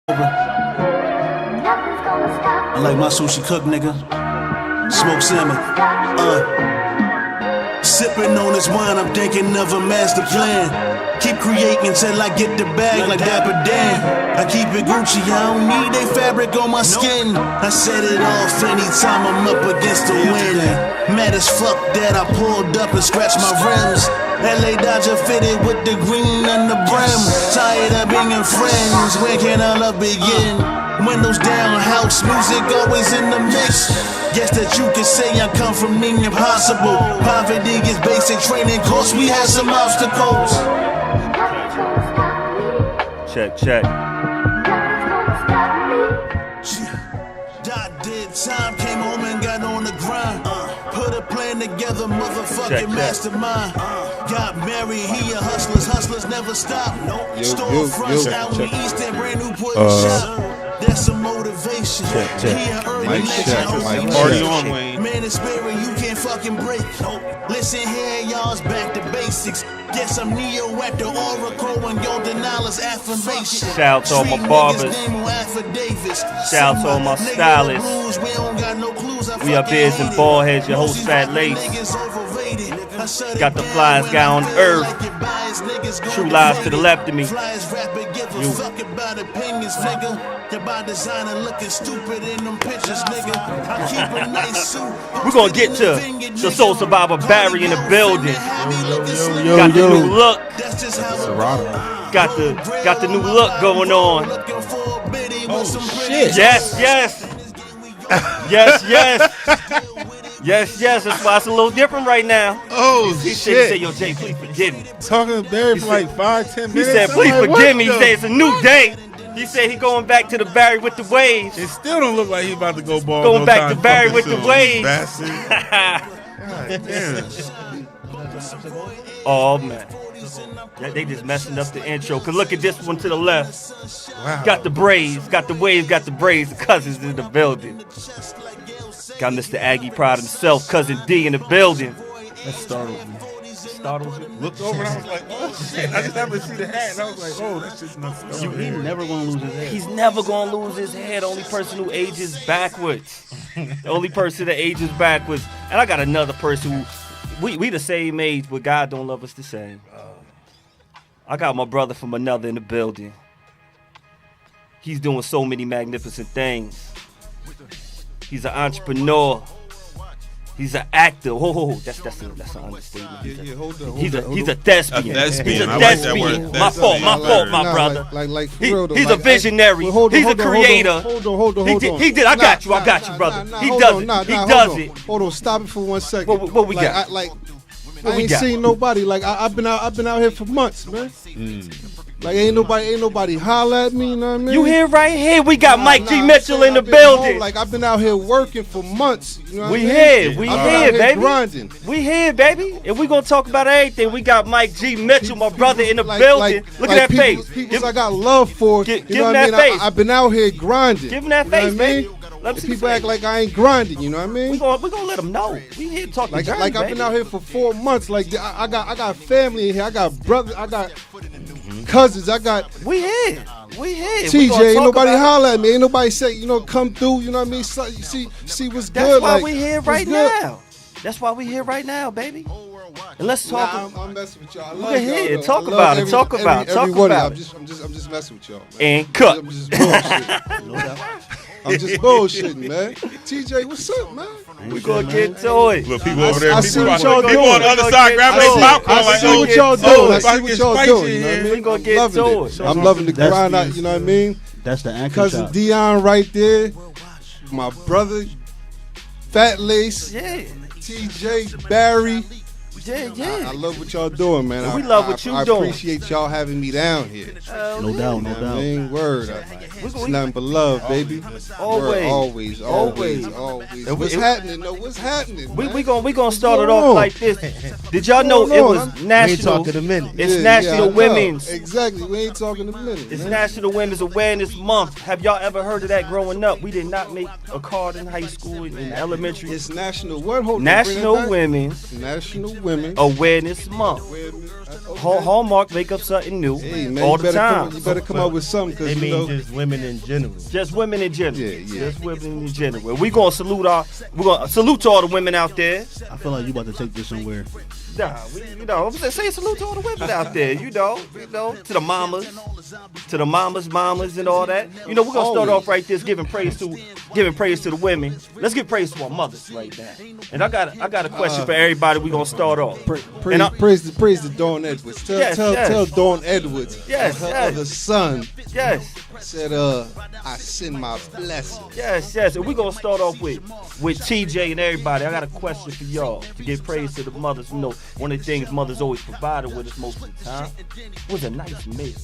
I like my sushi cooked, nigga. Smoked salmon. Sipping on this wine, I'm thinking of a master plan. Keep creating till I get the bag like Dapper Dan. I keep it Gucci, I don't need they fabric on my skin. I set it off anytime I'm up against the wind. Mad as fuck that I pulled up and scratched my rims. LA Dodger fitted with the green and the brim. Tired of being friends, where can our love begin? Windows down, house music always in the mix. Guess that you can say I come from the impossible. Poverty is basic training course, we had some obstacles. Check. Dot did time, came home and got on the grind. Put a plan together, motherfucking mastermind. Got married, he a hustlers never stop. Storefronts out in the east and brand new put shop. That's some motivation. Party on, Wayne. Man in spirit, you can't fucking break. Listen here, y'all's back to basics. Guess I'm Neo at the Oracle and your denial is affirmation. Shout out to all my barbers. Shout out to all my stylists. We are Beards N Baldheads, your host Fat Lace. Got the flyest guy on earth. True lies to the left of me. We're gonna get to the Soul Survivor Barry in the building. Got the new look. Got the new look going on. Oh shit. Yes. That's why it's a little different right now. Oh He shit. said, yo, Jay, please forgive me. Talking to Barry for like 5-10 minutes. He said, please forgive me. He said, it's a new day. He said he going back to the Barry with the waves. It still don't look like he about to go ball. Going back to Barry with the waves. Bastard. God damn. Oh, man. Yeah, they just messing up the intro. Cause look at this one to the left. Wow. Got the braids, got the waves, got the braids. The cousins in the building. Got Mr. Aggie Pride himself, Cousin D in the building. That startled me. Startled you? Looked over and I was like, oh shit. I just happened to see the hat and I was like, oh, that's just nothing. He's never gonna lose his head. He's never gonna lose his head. Only person who ages backwards. The only person that ages backwards. And I got another person who we the same age, but God don't love us the same. I got my brother from another in the building. He's doing so many magnificent things. He's an entrepreneur. He's an actor. Oh, that's an understatement. He's a thespian. He's a thespian. My fault, my brother. Like for real though. He's a visionary. He's a creator. Hold on. He did. I got you, brother. He does it. Hold on, stop it for 1 second. What we got? I ain't seen nobody. Like I've been out here for months, man. Like ain't nobody holla at me, you know what I mean? You here right here. We got Mike G. Mitchell in the building. Like I've been out here working for months. You know what I mean? We here, baby. Grinding. We here, baby. And we gonna talk about everything. We got Mike G. Mitchell, my brother, in the building. Look at that face. People I got love for. Give you know him what I that mean? face. I've been out here grinding. Give him that face, baby. People act like I ain't grinding, you know what I mean? We gonna let them know. We here talking like journey, I've been out here for 4 months. Like I got family in here. I got brothers. I got cousins. I got. We here. TJ, ain't nobody holler at me. Ain't nobody say, come through. You know what I mean? So, see what's That's good. why we here right now. That's why we here right now, baby. And let's talk. I'm messing with y'all. Look ahead. Talk about it. Talk about it. I'm just messing with y'all, man. And cut. I'm just bullshitting. No doubt. I'm just bullshitting, man. TJ, what's up, man? We gonna get to it. Look, people over there. I see what y'all doing. People on the other side grabbing their popcorn. I see what y'all doing. I see what y'all doing. You know what I mean? We gonna get to it. I'm loving the grind out. You know what I mean? That's the anchor Cousin shot. Dion right there. My brother, Fat Lace. Yeah. TJ, Barry. Yeah. I love what y'all doing, man. We love what you doing. I appreciate y'all having me down here. No doubt. Word. It's nothing but love, baby. Always. Always. What's happening, though? What's happening? We gonna start it off like this. Did y'all know it was national? We ain't talking a minute. It's National Women's. Exactly. We ain't talking a minute. It's National Women's Awareness Month. Have y'all ever heard of that growing up? We did not make a card in high school, in elementary. It's National what? Hold on, National Women's National Women's Awareness Month. Hallmark make up something new Hey man, all you the time. you better come out with something They because mean you know. just women in general. Just women in general. Yeah, yeah. Just women in general. We gonna salute to all the women out there. I feel like you about to take this somewhere. Nah, say salute to all the women out there. You know, to the mamas, mamas, and all that. You know, we're gonna start off right this, giving praise to the women. Let's give praise to our mothers right now. And I got a question for everybody. We gonna start off. Praise the Dawn Edwards. Tell Dawn Edwards. Yes, her yes. other son Yes. said, I send my blessing. Yes. And we're going to start off with TJ and everybody. I got a question for y'all to give praise to the mothers. You know, one of the things mothers always provided with us most of the time was a nice meal.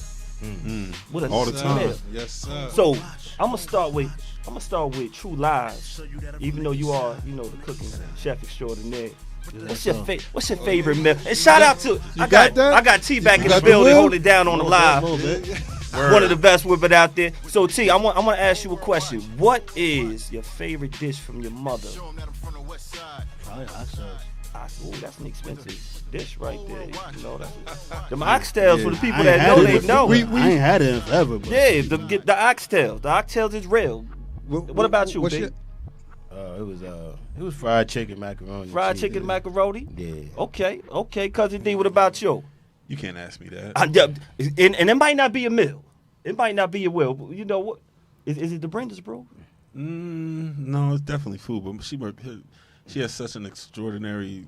Mm-hmm. All the time. Meal. Yes, sir. So I'm gonna start with True Lies. Even though you are, the cooking chef extraordinaire. What's your favorite meal? And shout out to I got T back in the building holding down on the live. One of the best whipping out there. So T, I'm gonna ask you a question. What is your favorite dish from your mother? Probably oxtails. Ooh, that's an expensive dish right there. You know that. Them oxtails for the people that know, they know. I ain't had it in forever. But Yeah, the oxtails. The oxtails is real. What about you, Big? It was fried chicken macaroni. Fried chicken macaroni? Yeah. Okay. Cousin D, what about you? You can't ask me that. And it might not be a meal. It might not be a meal. But you know what? Is it the Brenda's, bro? No, it's definitely food, but she has such an extraordinary,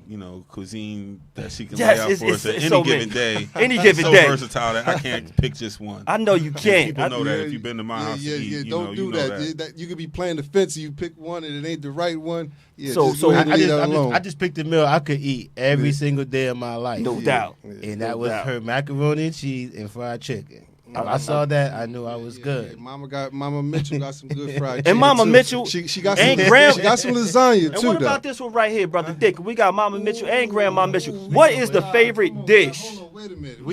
cuisine that she can lay out for us at any given day. Any given so day. So versatile that I can't pick just one. I know you can't. People know that if you've been to my house to eat, don't do that. You could be playing the fence and you pick one and it ain't the right one. Yeah, I just picked a meal I could eat every single day of my life. No doubt. And that was her macaroni and cheese and fried chicken. I saw that. I knew I was good. Mama Mitchell got some good fried chicken. And Mama too. Mitchell she got and some. She got some lasagna and too. what about this one right here, brother Dick? We got Mama Mitchell and Grandma Mitchell. What is the favorite dish? Hold on, wait a minute.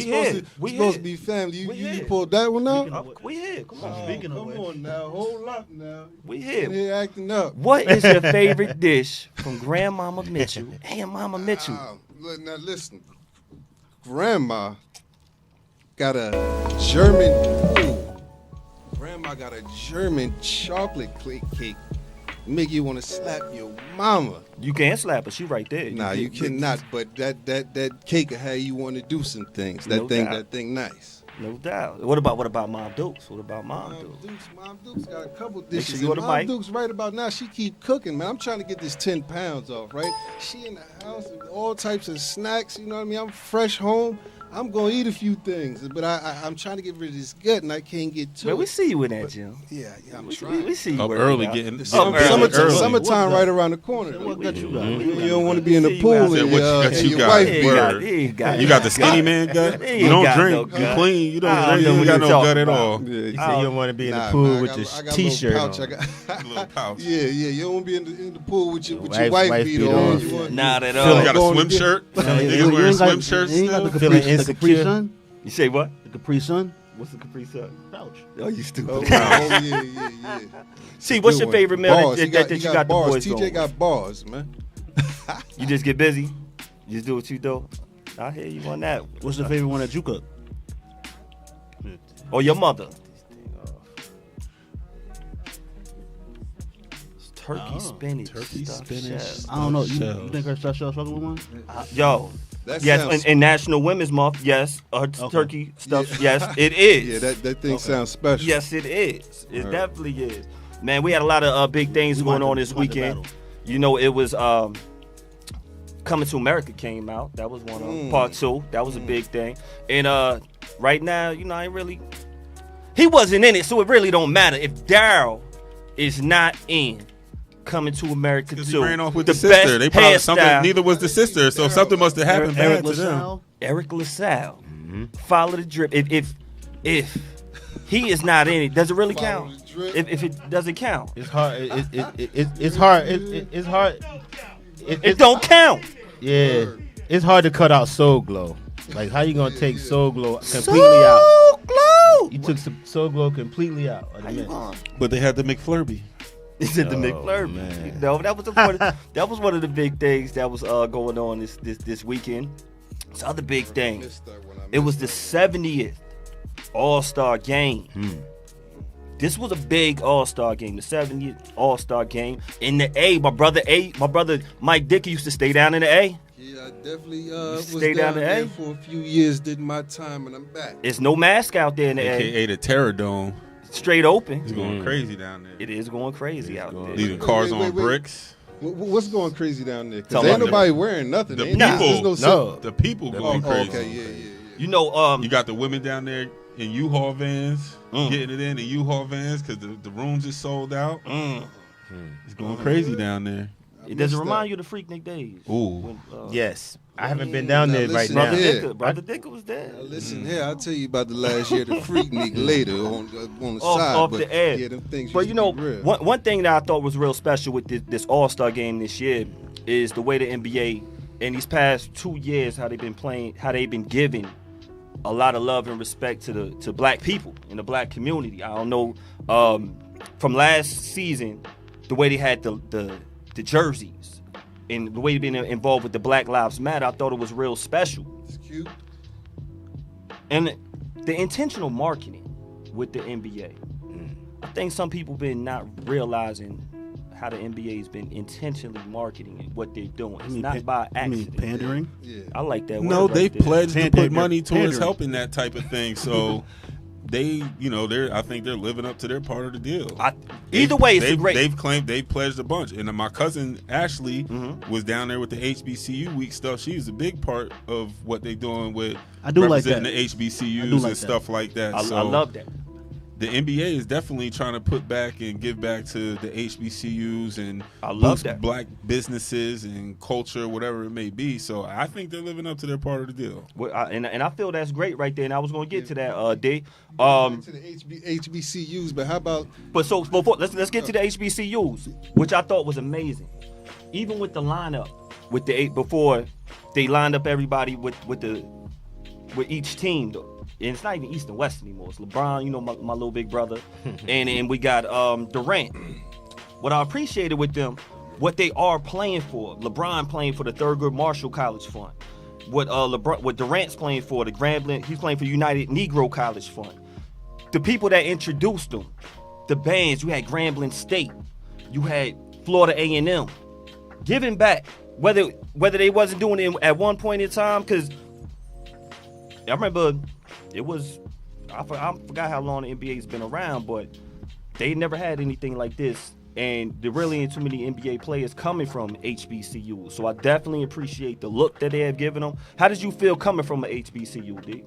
We supposed to be family. You pulled that one out? We here. Come on. Come on now, hold up now. We here. Here acting up. What is your favorite dish from Grandmama Mitchell and Mama Mitchell? Now listen, Grandma got a German. Grandma got a German chocolate cake. Make you want to slap your mama. You can't slap her. She right there. Nah, you cannot. But that cake will have you want to do some things. That thing nice. No doubt. What about Mom Dukes? What about Mom Dukes? Mom Dukes got a couple Make dishes. sure you Mom mic. Dukes right about now, she keep cooking, man. I'm trying to get this 10 pounds off, right? She in the house with all types of snacks, you know what I mean? I'm fresh home. I'm going to eat a few things, but I'm trying to get rid of this gut, and I can't get to it. Man, we see you in that, Jim. Yeah, I'm trying. We see you Up working early, out. getting Summertime right around the corner. What got you got? You don't want to be in the pool and your wife You got the skinny man gut. You don't drink. You clean. You don't drink. You got no gut at all. You say you don't want to be in the pool with your T-shirt on. A little pouch. Yeah. You don't want to be in the pool with your Wife wife beat on. beat Not at You all. got a swim shirt. Niggas wearing swim shirts You ain't got still. the Feeling Capri Sun? You say what? The Capri Sun? What's the Capri Sun? Pouch. Oh, you stupid. Oh, yeah. See, what's your favorite meal Bars. that you got the bars. boys TJ going? got bars, man. You just get busy. You just do what you do. I hear you on that. What's the favorite one that you cook? Or your mother? Turkey spinach. stuffed shell. I don't know. You think her stuffed shell fucking with one? Yo. That Yes, sounds- in National Women's Month, yes. Turkey stuff, yes, it is. Yeah, that thing sounds special. Yes, it is. It definitely is. Man, we had a lot of big things going on this weekend. You know, it was Coming to America came out. That was one of them. Part 2. That was a big thing. And right now, I ain't really. He wasn't in it, so it really don't matter if Daryl is not in Coming to America 2. He ran off with the the sister. They probably something. hairstyle. Neither was the sister, so something must have happened bad to them. Eric LaSalle. Follow the drip. If he is not in it, does it really Follow count? the drip. If it doesn't count, It's hard. It's hard. It's hard. it don't count. Yeah, it's hard to cut out Soul Glow. Like, how you gonna take Soul Glow completely out? Glow. You took some Soul Glow completely out. How you going? But they had the McFlurby. He said the McFlurry. man. That was one of the big things that was going on this weekend. This other big thing. Missed that one. It was the 70th All-Star game. This was a big All-Star game, the 70th All-Star game. In the A, my brother Mike Dickey used to stay down in the A. Yeah, I definitely was stay down down the there A? for a few years, did my time, and I'm back. There's no mask out there in the A. AKA the Terror Dome. Straight open. It's going crazy down there. It is going crazy out there. Leaving cars Wait, on bricks. What's going crazy down there? Tell Because ain't me. nobody wearing nothing. The Ain't people, there's no the people going Oh, crazy. okay, yeah. You know, You got the women down there in U-Haul vans, getting it in U-Haul vans because the rooms is sold out. It's going crazy down there. it doesn't missed remind that. you of the Freaknik days. Ooh. When, Yes. I haven't been down there right listen, now. yeah. Brother Dicker was there. Now listen here, I'll tell you about the last year, the Freaknik later on the Off- side. off but the air. Yeah, them things But used you to know, be real. one thing that I thought was real special with this All-Star game this year is the way the NBA in these past 2 years how they've been playing, how they've been giving a lot of love and respect to black people in the black community. I don't know from last season the way they had the jerseys and the way they've been involved with the Black Lives Matter. I thought it was real special. It's cute. And the intentional marketing with the NBA. I think some people been not realizing how the NBA has been intentionally marketing it, what they're doing. It's not by You mean accident. pandering? Yeah. I like that word. No, right they there. pledged to put Pandering. money towards Pandering. helping that type of thing. So they, I think they're living up to their part of the deal. Either way, it's a great. They've pledged a bunch. And my cousin Ashley was down there with the HBCU week stuff. She's a big part of what they're doing with I do like representing that. the I HBCUs do like and that. stuff like that. I love that. The NBA is definitely trying to put back and give back to the HBCUs and I love boost that. black businesses and culture, whatever it may be. So I think they're living up to their part of the deal. And I feel that's great right there. And I was going to get to that, D. To the HBCUs, but how about But so before, let's get to the HBCUs, which I thought was amazing. Even with the lineup, with the 8 before they lined up everybody with each team, though. And it's not even East and West anymore. It's LeBron, my little big brother, and we got Durant. What I appreciated with them, what they are playing for. LeBron playing for the Thurgood Marshall College Fund. What Durant's playing for, the Grambling, he's playing for United Negro College Fund. The people that introduced them, the bands, you had Grambling State, you had Florida A&M, giving back, whether they wasn't doing it at one point in time, because I remember it was, I forgot how long the NBA's been around, but they never had anything like this, and there really ain't too many NBA players coming from HBCU. So I definitely appreciate the look that they have given them. How did you feel coming from an HBCU, D?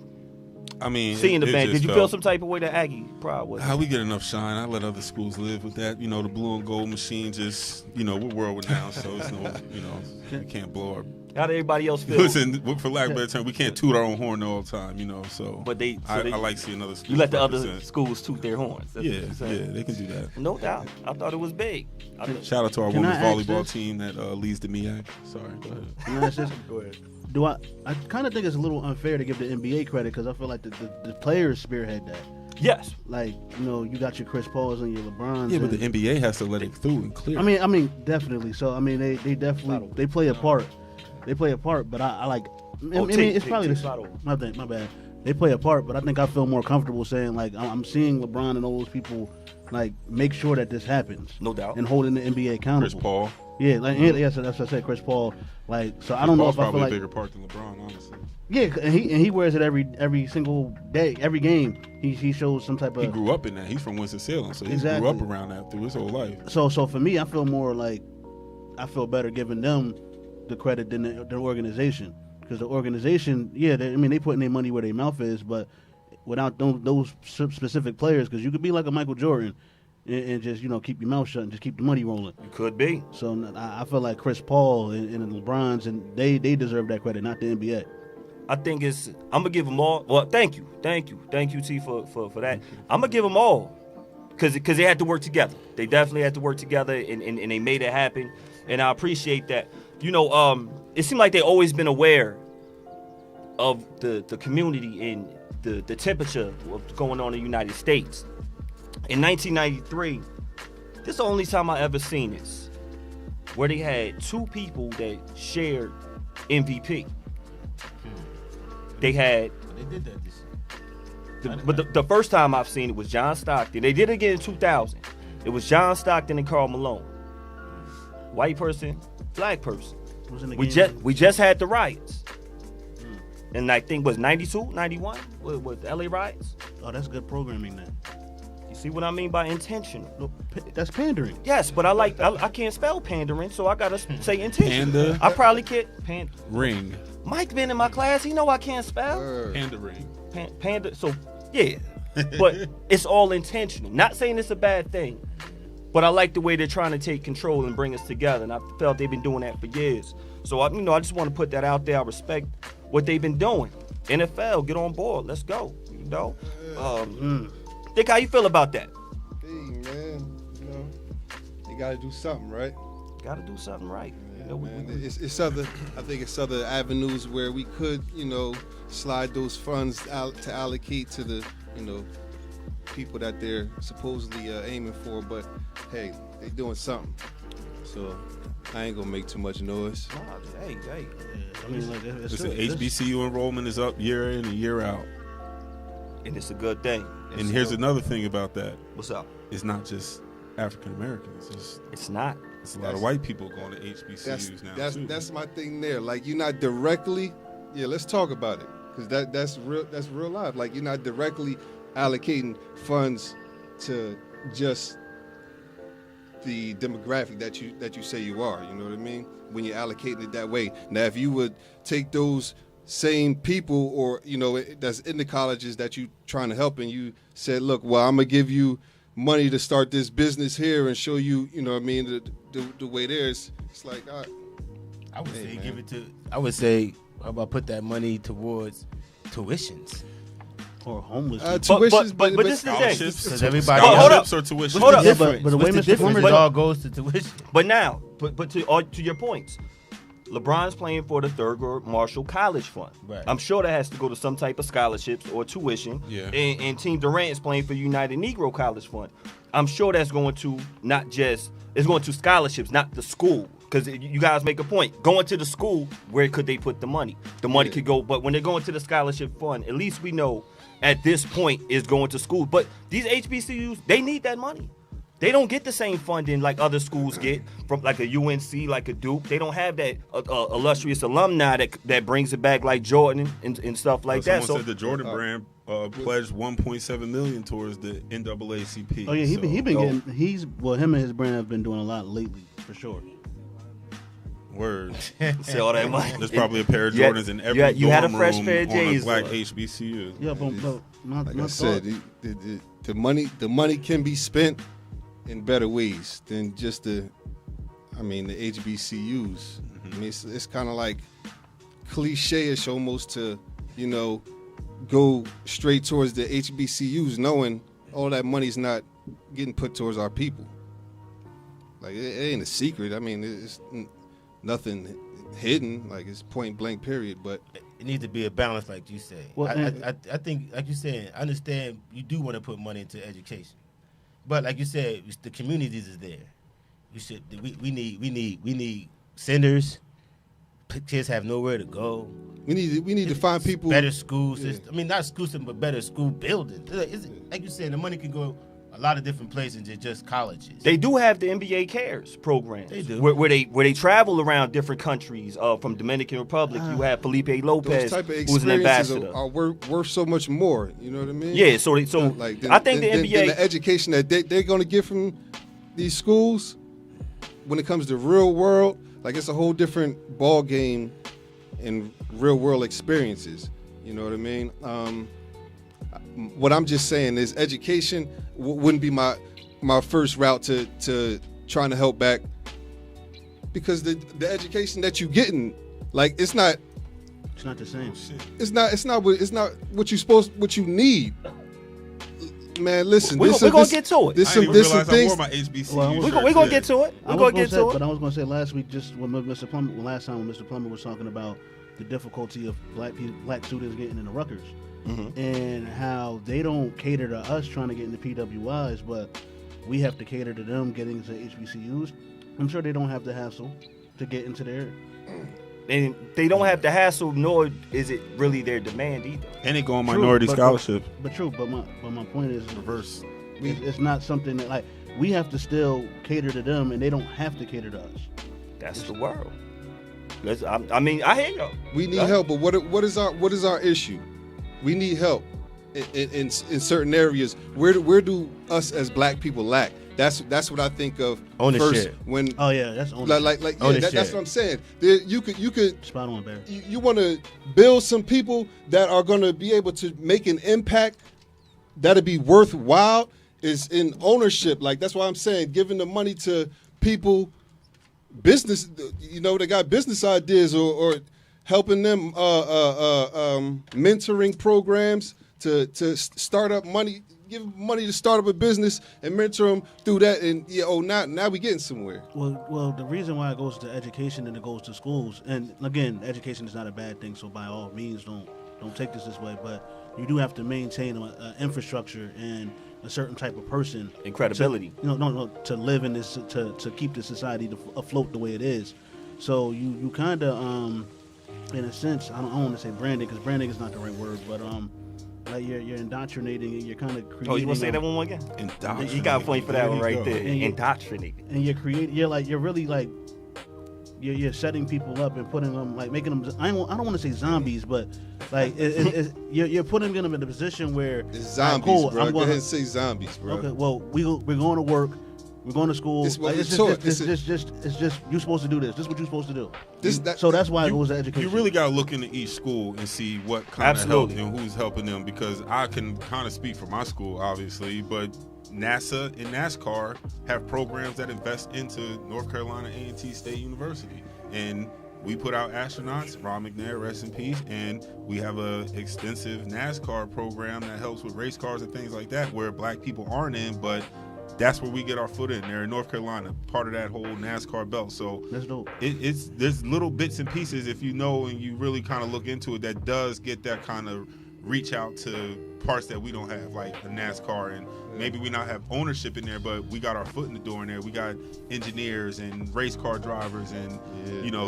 I mean, Seeing the it band, just did you feel some type of way that Aggie pride was? How we get enough shine? I let other schools live with that. The blue and gold machine just, we're world renowned, so it's no, we can't blow our. How did everybody else feel? Listen, for lack of a better term, we can't toot our own horn all the time, so. But I like seeing other schools. You let the other represent. schools toot their horns. That's what Yeah, you're saying. they can do that. No doubt. I thought it was big. Shout out to our Can women's I ask volleyball this? team that leads the MEAC. Sorry, go ahead. Can I ask this? Go ahead. I kind of think it's a little unfair to give the NBA credit because I feel like the players spearhead that. Yes. Like, you got your Chris Pauls and your LeBrons. Yeah, but and- the NBA has to let it through and clear. I mean, definitely. So I mean, they definitely they play a part. They play a part, but I like. I mean, it's probably the my bad. They play a part, but I think I feel more comfortable saying like I'm seeing LeBron and all those people like make sure that this happens. No doubt. And holding the NBA accountable. Chris Paul. Yeah, like yes, that's what I said. Chris Paul. Like, so I don't know Paul's if I feel probably like a bigger part than LeBron, honestly. yeah, and he wears it every single day, every game. He shows some type of. He grew up in that. He's from Winston-Salem, so he Exactly. grew up around that through his whole life. So for me, I feel more like I feel better giving them the credit than the organization, because the organization, they putting their money where their mouth is, but without those specific players, because you could be like a Michael Jordan and just keep your mouth shut and just keep the money rolling. You could be. So I feel like Chris Paul and the LeBrons and they deserve that credit, not the NBA. I think I'm gonna give them all. Well, thank you, T, for that. I'm gonna give them all, because they had to work together. They definitely had to work together, and they made it happen, and I appreciate that. It seemed like they always been aware of the community and the temperature of what's going on in the United States. In 1993, this is the only time I ever seen this, where they had two people that shared MVP. They had. They did that this year. But the first time I've seen it was John Stockton. They did it again in 2000. It was John Stockton and Karl Malone. White person, black person. Was in the We game. just had the riots. And I think was 92, 91 was the LA riots. Oh, that's good programming then. You see what I mean by intentional? No, that's pandering. Yes, but I can't spell pandering, so I gotta say intentional. Panda. I probably can't. Ring. Mike been in my class. He know I can't spell. Panda ring. Panda. So yeah, but it's all intentional. Not saying it's a bad thing, but I like the way they're trying to take control and bring us together. And I felt they've been doing that for years. So I just want to put that out there. I respect what they've been doing. NFL, get on board. Let's go. You know. Think how you feel about that? Hey man, you know, you gotta do something, right? Got to do something right. Yeah, You know, man. It's other. I think it's other avenues where we could, slide those funds out to allocate to the, people that they're supposedly aiming for. But hey, they doing something. So I ain't gonna make too much noise. Hey. I mean, like, Listen, HBCU enrollment is up year in and year out. And it's a good thing. And here's another thing about that. What's up? It's not just African Americans. It's not. It's a lot of white people going to HBCUs now too. That's my thing there. Like you're not directly. Yeah, let's talk about it because that's real life. Like you're not directly allocating funds to just the demographic that you say you are. You know what I mean? When you're allocating it that way. Now, if you would take those same people or that's in the colleges that you trying to help and you said, look, well, I'm gonna give you money to start this business here and show you, the way there is. It's like, all right. I would say man. give it to. I would say, how about put that money towards tuitions? or homeless. Tuitions, but this is the thing. Scholarships, Because everybody Hold up. scholarships or tuition. Hold up. Yeah, but the way What's the Mr. difference? Plummer It all goes to tuition. But now, but to your points, LeBron's playing for the Thurgood Marshall College Fund. Right. I'm sure that has to go to some type of scholarships or tuition. Yeah. And Team Durant is playing for United Negro College Fund. I'm sure that's going to it's going to scholarships, not the school. Because you guys make a point. Going to the school, where could they put the money? The money could go, but when they're going to the scholarship fund, at least we know at this point is going to school. But these HBCUs, they need that money. They don't get the same funding like other schools get from like a UNC, like a Duke. They don't have that illustrious alumni that brings it back like Jordan and stuff like that. Someone So said the Jordan brand pledged $1.7 million towards the NAACP. Oh yeah, he been so- getting. Him and his brand have been doing a lot lately for sure. Word. say all that money. There's probably a pair of You had- Jordans in every you had a dorm fresh room pair of on a J's, black though. HBCU. Yeah, but Like I my said, thought- the money can be spent in better ways than just the HBCUs. I mean, it's kind of like cliche-ish almost to, go straight towards the HBCUs, knowing all that money's not getting put towards our people. Like it ain't a secret. I mean, it's nothing hidden. Like it's point blank. Period. But It needs to be a balance, like you say. Well, I think, like you said, I understand you do want to put money into education, but like you said, the communities is there. We need centers. Kids have nowhere to go. we need to find people. Better school system. I mean, not school system, but better school buildings. Like you said, the money can go a lot of different places than just colleges. They do have the NBA Cares program. They do. Where they travel around different countries. From Dominican Republic, you have Felipe Those Lopez, type of who's an experiences ambassador. are worth so much more. You know what I mean? Yeah, so I think the than NBA. the education that they're going to get from these schools, when it comes to real world, like it's a whole different ball game in real world experiences. You know what I mean? What I'm just saying is education wouldn't be my first route to trying to help back, because the education that you getting, like it's not the same. it's not what you need. Man, listen, We're gonna get to it. There's I some didn't even realize I things. wore my HBCU Well, We're shirt gonna today. get to it. I We're was gonna gonna get say, to it. but I was going to say last week, just when Mr. Plummer, last time when Mr. Plummer was talking about the difficulty of black students getting into Rutgers, and how they don't cater to us trying to get into PWIs, but we have to cater to them getting into HBCUs. I'm sure they don't have the hassle to get into there. And they don't have the hassle, nor is it really their demand either. And they go on minority scholarship. But my point is Reverse. It's not something that, like, we have to still cater to them, and they don't have to cater to us. That's the world. I mean, I hear y'all. We need help, but what is our issue? We need help in certain areas. Where do us as black people lack? That's what I think of Ownership. first. When That's ownership. that's what I'm saying. You could Spot on, Barry. you want to build some people that are going to be able to make an impact that'll be worthwhile is in ownership. Like, that's why I'm saying giving the money to people, business, they got business ideas or helping them mentoring programs to start up money. Give them money to start up a business and mentor them through that, and now we getting somewhere. Well, the reason why it goes to education and it goes to schools, and again, education is not a bad thing. So by all means, don't take this way. But you do have to maintain an infrastructure and a certain type of person And credibility. to live in this, to keep the society afloat the way it is. So you kind of, in a sense, I don't want to say branding, because branding is not the right word, but like you're indoctrinating, and you're kind of creating. Oh, you want to say that one more again? You got a point for that one right there. Indoctrinating. And you're really like you're setting people up and putting them, like, making them. I don't want to say zombies, but like you're putting them in a position where It's zombies, cool, bro. I'm Go ahead and say zombies, bro. Okay, well we're going to work. We're going to school. This is what It's we taught. just you're supposed to do this. This is what you're supposed to do. That- So that's why it goes to education. You really got to look into each school and see what kind of help and who's helping them, because I can kind of speak for my school, obviously, but NASA and NASCAR have programs that invest into North Carolina A&T State University. And we put out astronauts, Ron McNair, rest in peace, and we have a extensive NASCAR program that helps with race cars and things like that, where black people aren't in, but that's where we get our foot in there in North Carolina, part of that whole NASCAR belt. So That's dope. There's little bits and pieces, if you know and you really kind of look into it, that does get that kind of reach out to parts that we don't have, like the NASCAR, and maybe we not have ownership in there, but we got our foot in the door in there. We got engineers and race car drivers and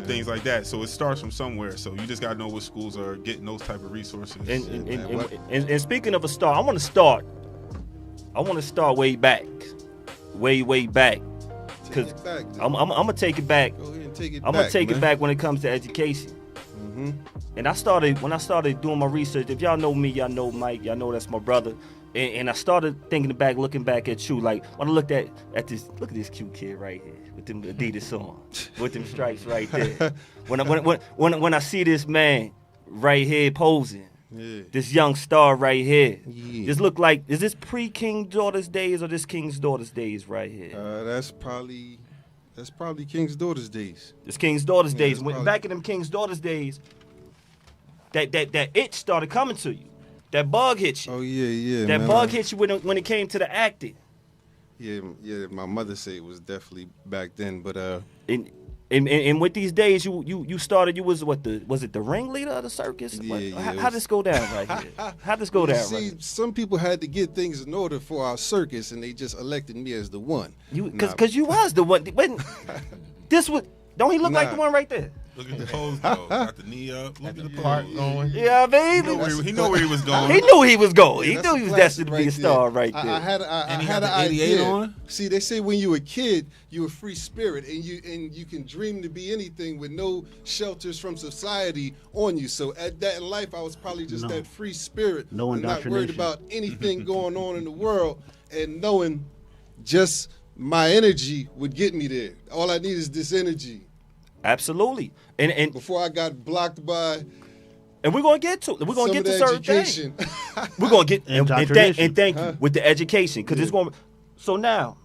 things like that. So it starts from somewhere. So you just got to know what schools are getting those type of resources. And speaking of a start, I want to start way back. Way back. Because I'm gonna take it back. Go ahead and take it I'm back. gonna take it back when it comes to education. Mm-hmm. And when I started doing my research, if y'all know me, y'all know Mike, y'all know that's my brother. And I started looking back at you, like when I looked at this, look at this cute kid right here with them Adidas on, with them stripes right there. When I see this man right here posing. Yeah. This young star right here. Yeah. This look like, is this pre-King Daughter's days or this King's Daughter's days right here? That's probably King's Daughter's days. This King's Daughter's Yeah, days. that's When probably- back in them King's Daughter's days, that itch started coming to you. That bug hit you. Oh yeah. That man. bug hit you when it came to the acting. Yeah. My mother said it was definitely back then, but And with these days, you started. You was it the ringleader of the circus? Yeah, How this go down right here? How this go down? see, right here? some people had to get things in order for our circus, and they just elected me as the one. Because you was the one. This was. Don't he look like the one right there? Look at the pose, though. Got the knee up. Look at the Part pose. going. Yeah, I mean, He knew where he was going. he knew he was going. He That's knew a he was classic destined to be a star right there. I had And he had had an the 88 idea. on? See, they say when you a kid, you a free spirit, and you can dream to be anything with no shelters from society on you. So at that in life, I was probably just that free spirit, No and not worried indoctrination. about anything going on in the world, and knowing just my energy would get me there. All I need is this energy. Absolutely. And Before I got blocked by we're gonna get to it. We're gonna some get of to the certain things. education. We're gonna get and Indoctrination. thank you with the education, because it's going. So now,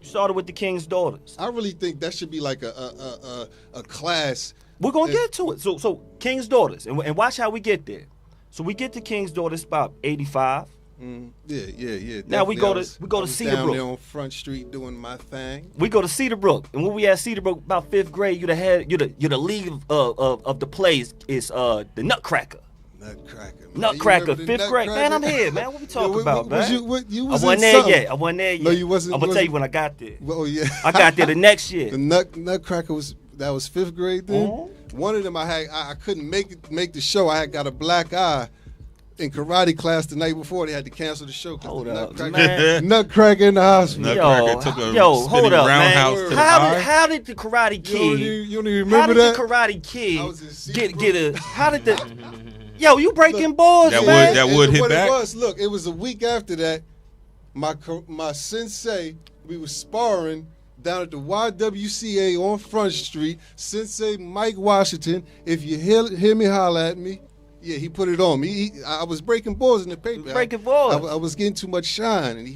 you started with the King's Daughters. I really think that should be like a class. We're gonna get to it. So King's Daughters, and watch how we get there. So we get to King's Daughters about 85. Yeah. Now we definitely. go I to- was- we go to I was Cedarbrook. down there on Front Street doing my thing. We go to Cedarbrook, and when we at Cedarbrook, about 5th grade, you're the lead of the plays is the Nutcracker. Nutcracker. Man. Nutcracker, You remember the 5th grade. Man, I'm Nutcracker? here, man. What we talking about, was man? You I was wasn't in there something. yet. I wasn't there yet. No, you wasn't- I'm gonna tell you when I got there. Oh yeah. I got there the next year. The Nutcracker was that was 5th grade then. One of them I couldn't make the show. I had got a black eye in karate class the night before. They had to cancel the show Hold because up, the man. nutcracker in the hospital. Nutcracker took a hold spinning up, roundhouse man. to the eye. How did the Karate Kid? You don't even How remember did that? the Karate Kid I was in secret get a? How did the? Yo, you breaking balls, That man. would hit what back. It was, look, it was a week after that. My sensei, we was sparring down at the YWCA on Front Street. Sensei Mike Washington, if you hear me holler at me. Yeah, he put it on me. I was breaking balls in the paper. Breaking balls. I was getting too much shine, and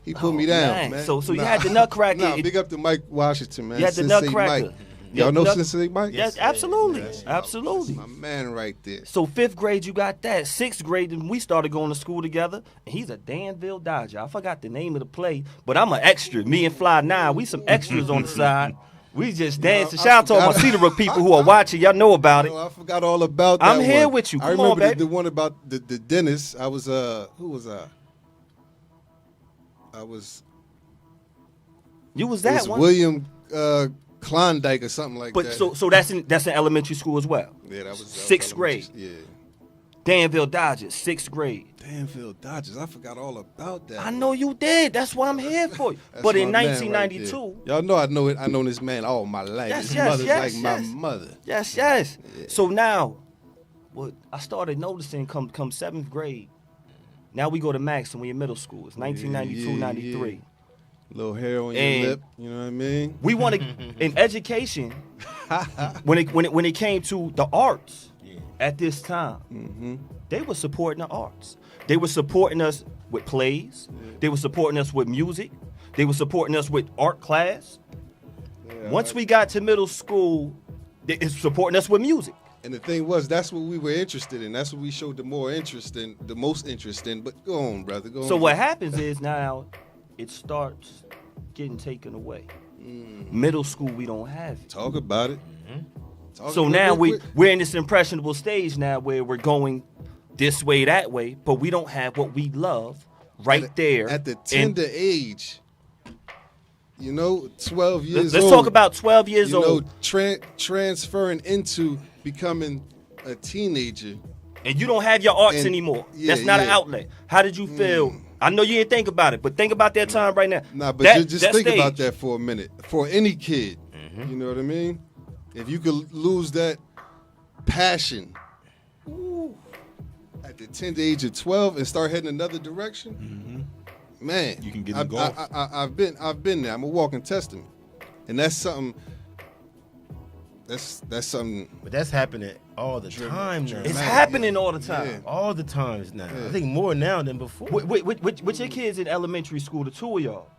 he put me down, man. So you had the Nutcracker. Nah, big up to Mike Washington, man. You had the Sensei Nutcracker. Mike. Y'all know Sensei Mike? Yes, absolutely, absolutely. That's my man right there. So 5th grade, you got that. 6th grade, and we started going to school together. And he's a Danville Dodger. I forgot the name of the play, but I'm an extra. Me and Fly 9, we some extras on the side. We just dancing. Shout out to all my Cedarbrook people who are watching. Y'all know about it. I forgot all about that. I'm here one. with you. I Come remember on, baby. the one about the dentist. I was who was I? You was It that was one. William Klondike or something like But that. so that's in elementary school as well. Yeah, that was 6th grade. Yeah. Danville Dodgers, 6th grade. Danville Dodgers. I forgot all about that. I know you did. That's why I'm here for you. That's But in my man right 1992, there. Y'all know I know it. I known this man all my life. Yes, His yes, mother's yes, like yes. my mother. yes. So now, what I started noticing come 7th grade. Now we go to Max and we in middle school. It's 1992, Yeah, 93. Little hair on And your lip. You know what I mean? We want to in education. when it came to the arts, at this time, they were supporting the arts. They were supporting us with plays. They were supporting us with music. They were supporting us with art class. Once we got to middle school, they was supporting us with music. And the thing was, that's what we were interested in. That's what we showed the most interest in. But go on, brother. Go on. So what happens is now it starts getting taken away. Middle school, we don't have it. Talk about it. So now we're in this impressionable stage now where we're going this way, that way, but we don't have what we love right there. At the tender age, 12 years Let's old. talk about 12 years old. Transferring into becoming a teenager. And you don't have your arts And- anymore. yeah, That's not an yeah. outlet. How did you feel? I know you didn't think about it, but think about that time right now. Nah, but That- just that think about stage. that for a minute. For any kid, you know what I mean? If you could lose that passion at the tender age of 12 and start heading another direction, man, You can get in golf. I've been there. I'm a walking testament, and that's something. That's something. But that's happening all the time now. It's happening all the time. Yeah. All the times now. I think more now than before. With your kids in elementary school, the two of y'all,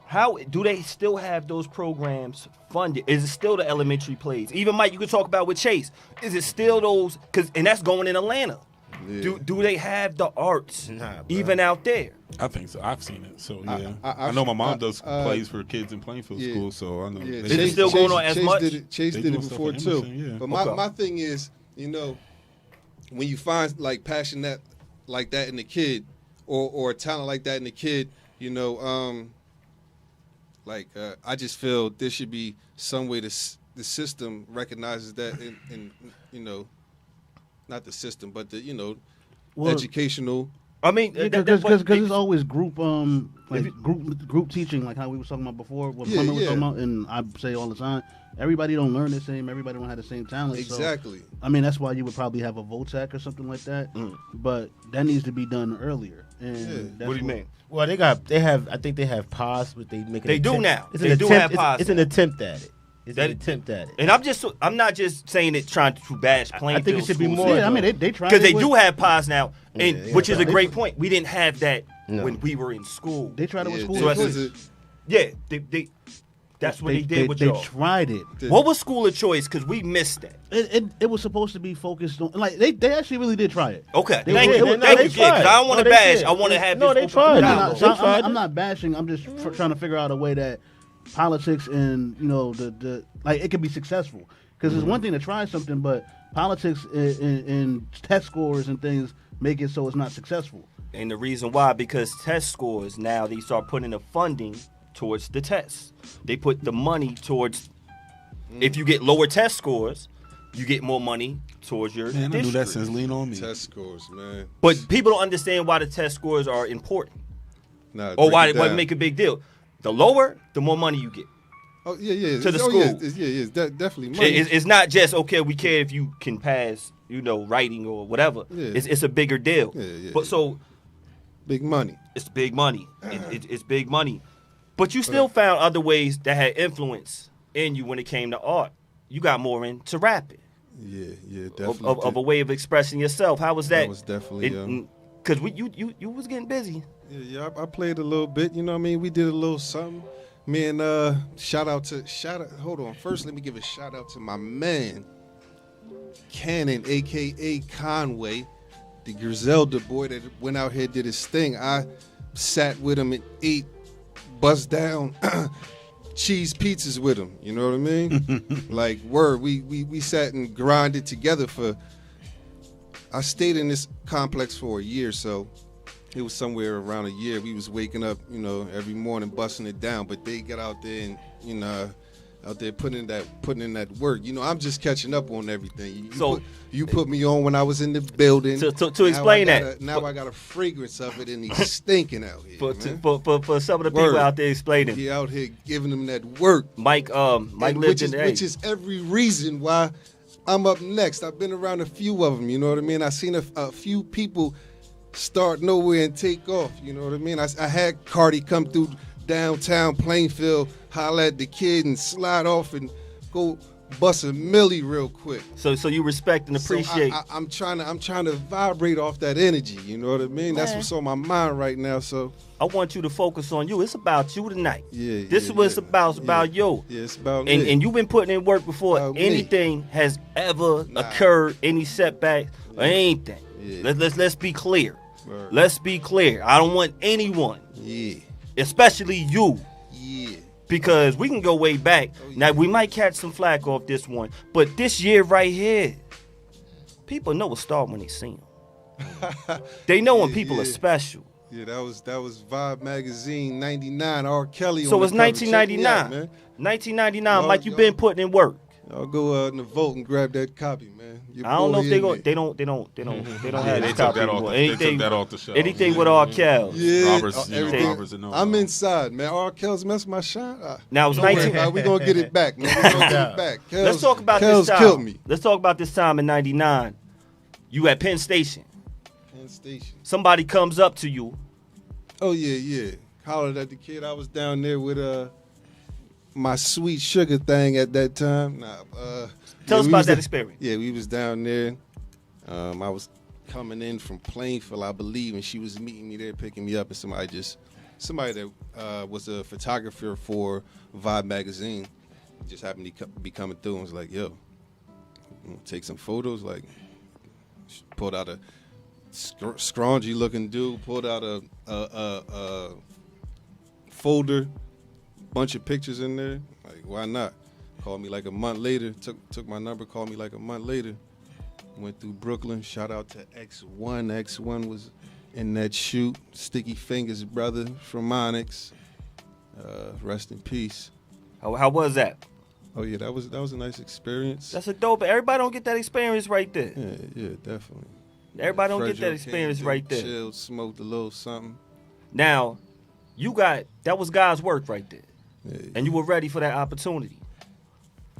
how do they still have those programs funded? Is it still the elementary plays? Even Mike, you could talk about with Chase. Is it still those? And that's going in Atlanta. Yeah. Do they have the arts Nah, bro. even out there? I think so. I've seen it. So yeah, I- I know my mom I- does plays for kids in Plainfield yeah. School, so I know. Yeah, they- Is it still going on as Chase much? Chase They did doing it stuff before in too. Emerson, yeah. But Okay. my thing is, when you find like passion like that in the kid, or a talent like that in the kid, I just feel there should be some way the system recognizes that in not the system, but the Well, educational. I mean, because it's always group group teaching, like how we were talking about before. What Yeah, Plummer was yeah. talking about, and I say all the time, everybody don't learn the same. Everybody don't have the same talent. Exactly. So, I mean, that's why you would probably have a VOTAC or something like that. But that needs to be done earlier. And that's What do you mean? Well, they have. I think they have POS, but they make. They do now. It's They an do attempt, have it's- POS It's an now. attempt at it. It's That- an attempt at it. And I'm not just saying it trying to bash Plainfield. I think it should be more. Yeah, I mean, they try because they do have POS now, and Yeah, which is a they- great point. We didn't have that No. when we were in school. They tried it with Yeah, school So of that's choice. Yeah, they that's what they did with They y'all. tried it. What was school of choice? Because we missed that. It was supposed to be focused on, like, they actually really did try it. Okay, They thank were- you, they- thank they you, tried. because I don't want No, to they bash. did. I want to have No, this they open tried. dialogue. So They tried it. I'm not bashing. I'm just trying to figure out a way that politics and the like it can be successful. Because it's one thing to try something, but politics and test scores and things make it so it's not successful. And the reason why, because test scores now they start putting the funding towards the tests. They put the money towards If you get lower test scores, you get more money towards your Man, I knew that district. since Lean On Me. Test scores, man. But people don't understand why the test scores are important Nah, or break why it they down. make a big deal. The lower, the more money you get. Oh yeah. to the Oh, yeah, school. it's definitely money. It's not just, okay, we care if you can pass, writing or whatever. Yeah. It's a bigger deal. Yeah. But so Big money. it's big money. It's big money. But you still found other ways that had influence in you when it came to art. You got more into rapping. Yeah, definitely. Of a way of expressing yourself. How was that? That was definitely. Because you was getting busy. Yeah, I played a little bit. You know what I mean? We did a little something. Me and hold on. First, let me give a shout out to my man, Cannon, aka Conway, the Griselda boy that went out here, did his thing. I sat with him and ate, bust down cheese pizzas with him. You know what I mean? Like, word. We sat and grinded together I stayed in this complex for a year, so it was somewhere around a year. We was waking up, every morning busting it down. But they got out there and, out there putting in that work. I'm just catching up on everything. You put me on when I was in the building. To explain that. Now I got a fragrance of it, and he's stinking out here. For some of the people Word. out there explaining. He out here giving them that work. Mike lived in the which is every reason why I'm up next. I've been around a few of them. You know what I mean? I've seen a few people start nowhere and take off. You know what I mean? I had Cardi come through downtown Plainfield, holler at the kid and slide off and go bust a millie real quick. So you respect and appreciate. So I'm trying to vibrate off that energy. You know what I mean? That's what's on my mind right now. So I want you to focus on you. It's about you tonight. Yeah. This is what it's about. It's about you. Yeah, it's about me. And you've been putting in work before About me. anything has ever occurred, any setback or anything. Yeah. Let's be clear. Word. Let's be clear. I don't want anyone, especially you, because we can go way back. Now, we might catch some flack off this one, but this year right here, people know a star when they see him. They know when people are special. Yeah, that was Vibe Magazine, 99, R. Kelly. So on it's the cover. Check me out, 1999. man. 1999, Mike, you've been putting in work. I'll go in the vault and grab that copy, man. Your I don't know boy if they in go. there. They don't have They this took copy that off. anymore. They took that off the shelf. Anything with R. Kelly. Yeah, Robert's, everything. Robert's and all. I'm inside, man. R. Kel's messing my shine. Now it's Don't worry 19. about it. We gonna get it back, man. We gonna get it back. Let's talk about Kel's this time. killed me. Let's talk about this time in '99. You at Penn Station. Penn Station. Somebody comes up to you. Oh yeah. Hollered at the kid. I was down there with my sweet sugar thing at that time. Tell us we about was that there- experience. Yeah, we was down there. I was coming in from Plainfield, I believe, and she was meeting me there, picking me up, and somebody that was a photographer for Vibe Magazine just happened to be coming through and was like, yo, take some photos. Like, she pulled out a scroungy looking dude, pulled out a folder, bunch of pictures in there. Like, why not? Called me like a month later, took my number, called me like a month later. Went through Brooklyn. Shout out to X1. X1 was in that shoot. Sticky Fingers brother from Onyx. Rest in peace. How was that? Oh yeah, that was a nice experience. That's a dope. Everybody don't get that experience right there. Yeah, definitely. Everybody don't get Fredro that experience came right through, there. Chilled, smoked a little something. Now, that was God's work right there, Yeah. and you were ready for that opportunity.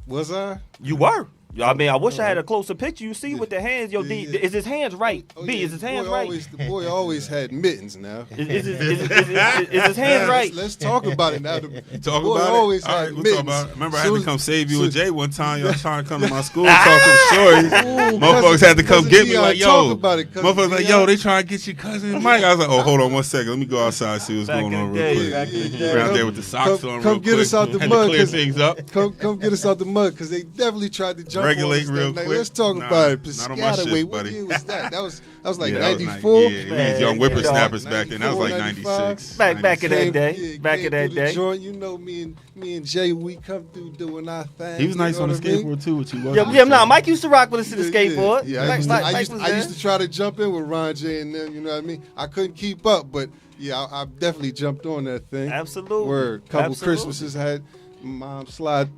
Was I? You were. I mean, I wish I had a closer picture. You see with the hands, yo, D, Yeah. is his hands right? Oh, B, yeah, is his hands boy right? The boy always had mittens now. Is his hands right? Let's talk about it now. The Talk boy about always it. All had right, we'll mittens. talk about it. Remember, I had Soon to as- come save you soon- and Jay one time. Y'all trying to come to my school talking stories. Ooh, Motherfuckers had to come cousin get me Dion, like, talk yo. about it, cousin Motherfuckers like, Dion. yo, they trying to get your cousin Mike. I was like, oh, hold on 1 second. Let me go outside and see what's Back going in on the real day, quick. back in the day. Around there with the socks on Come real get quick. us out the Had mud, to clear 'cause- things up. Come get us out the mud because they definitely tried to jump Regulate on us real that night. quick. Let's talk Nah, about it. not on my shit, Piscataway, what buddy. year was that? That was like Yeah, that was 94. Yeah, we was young whippersnappers back then. That was like 94, 96. Back in that 96. day. Back in that through the day. joint, you know, me and Jay, we come through doing our thing. He was nice you know on the what I mean? skateboard too, which he was. Yeah, Mike used to rock with us to the skateboard. Yeah, I used to try to jump in with Ron J and them. You know what I mean? I couldn't keep up, but yeah, I definitely jumped on that thing. Absolutely. Word. Couple Absolutely. Christmases had mom slide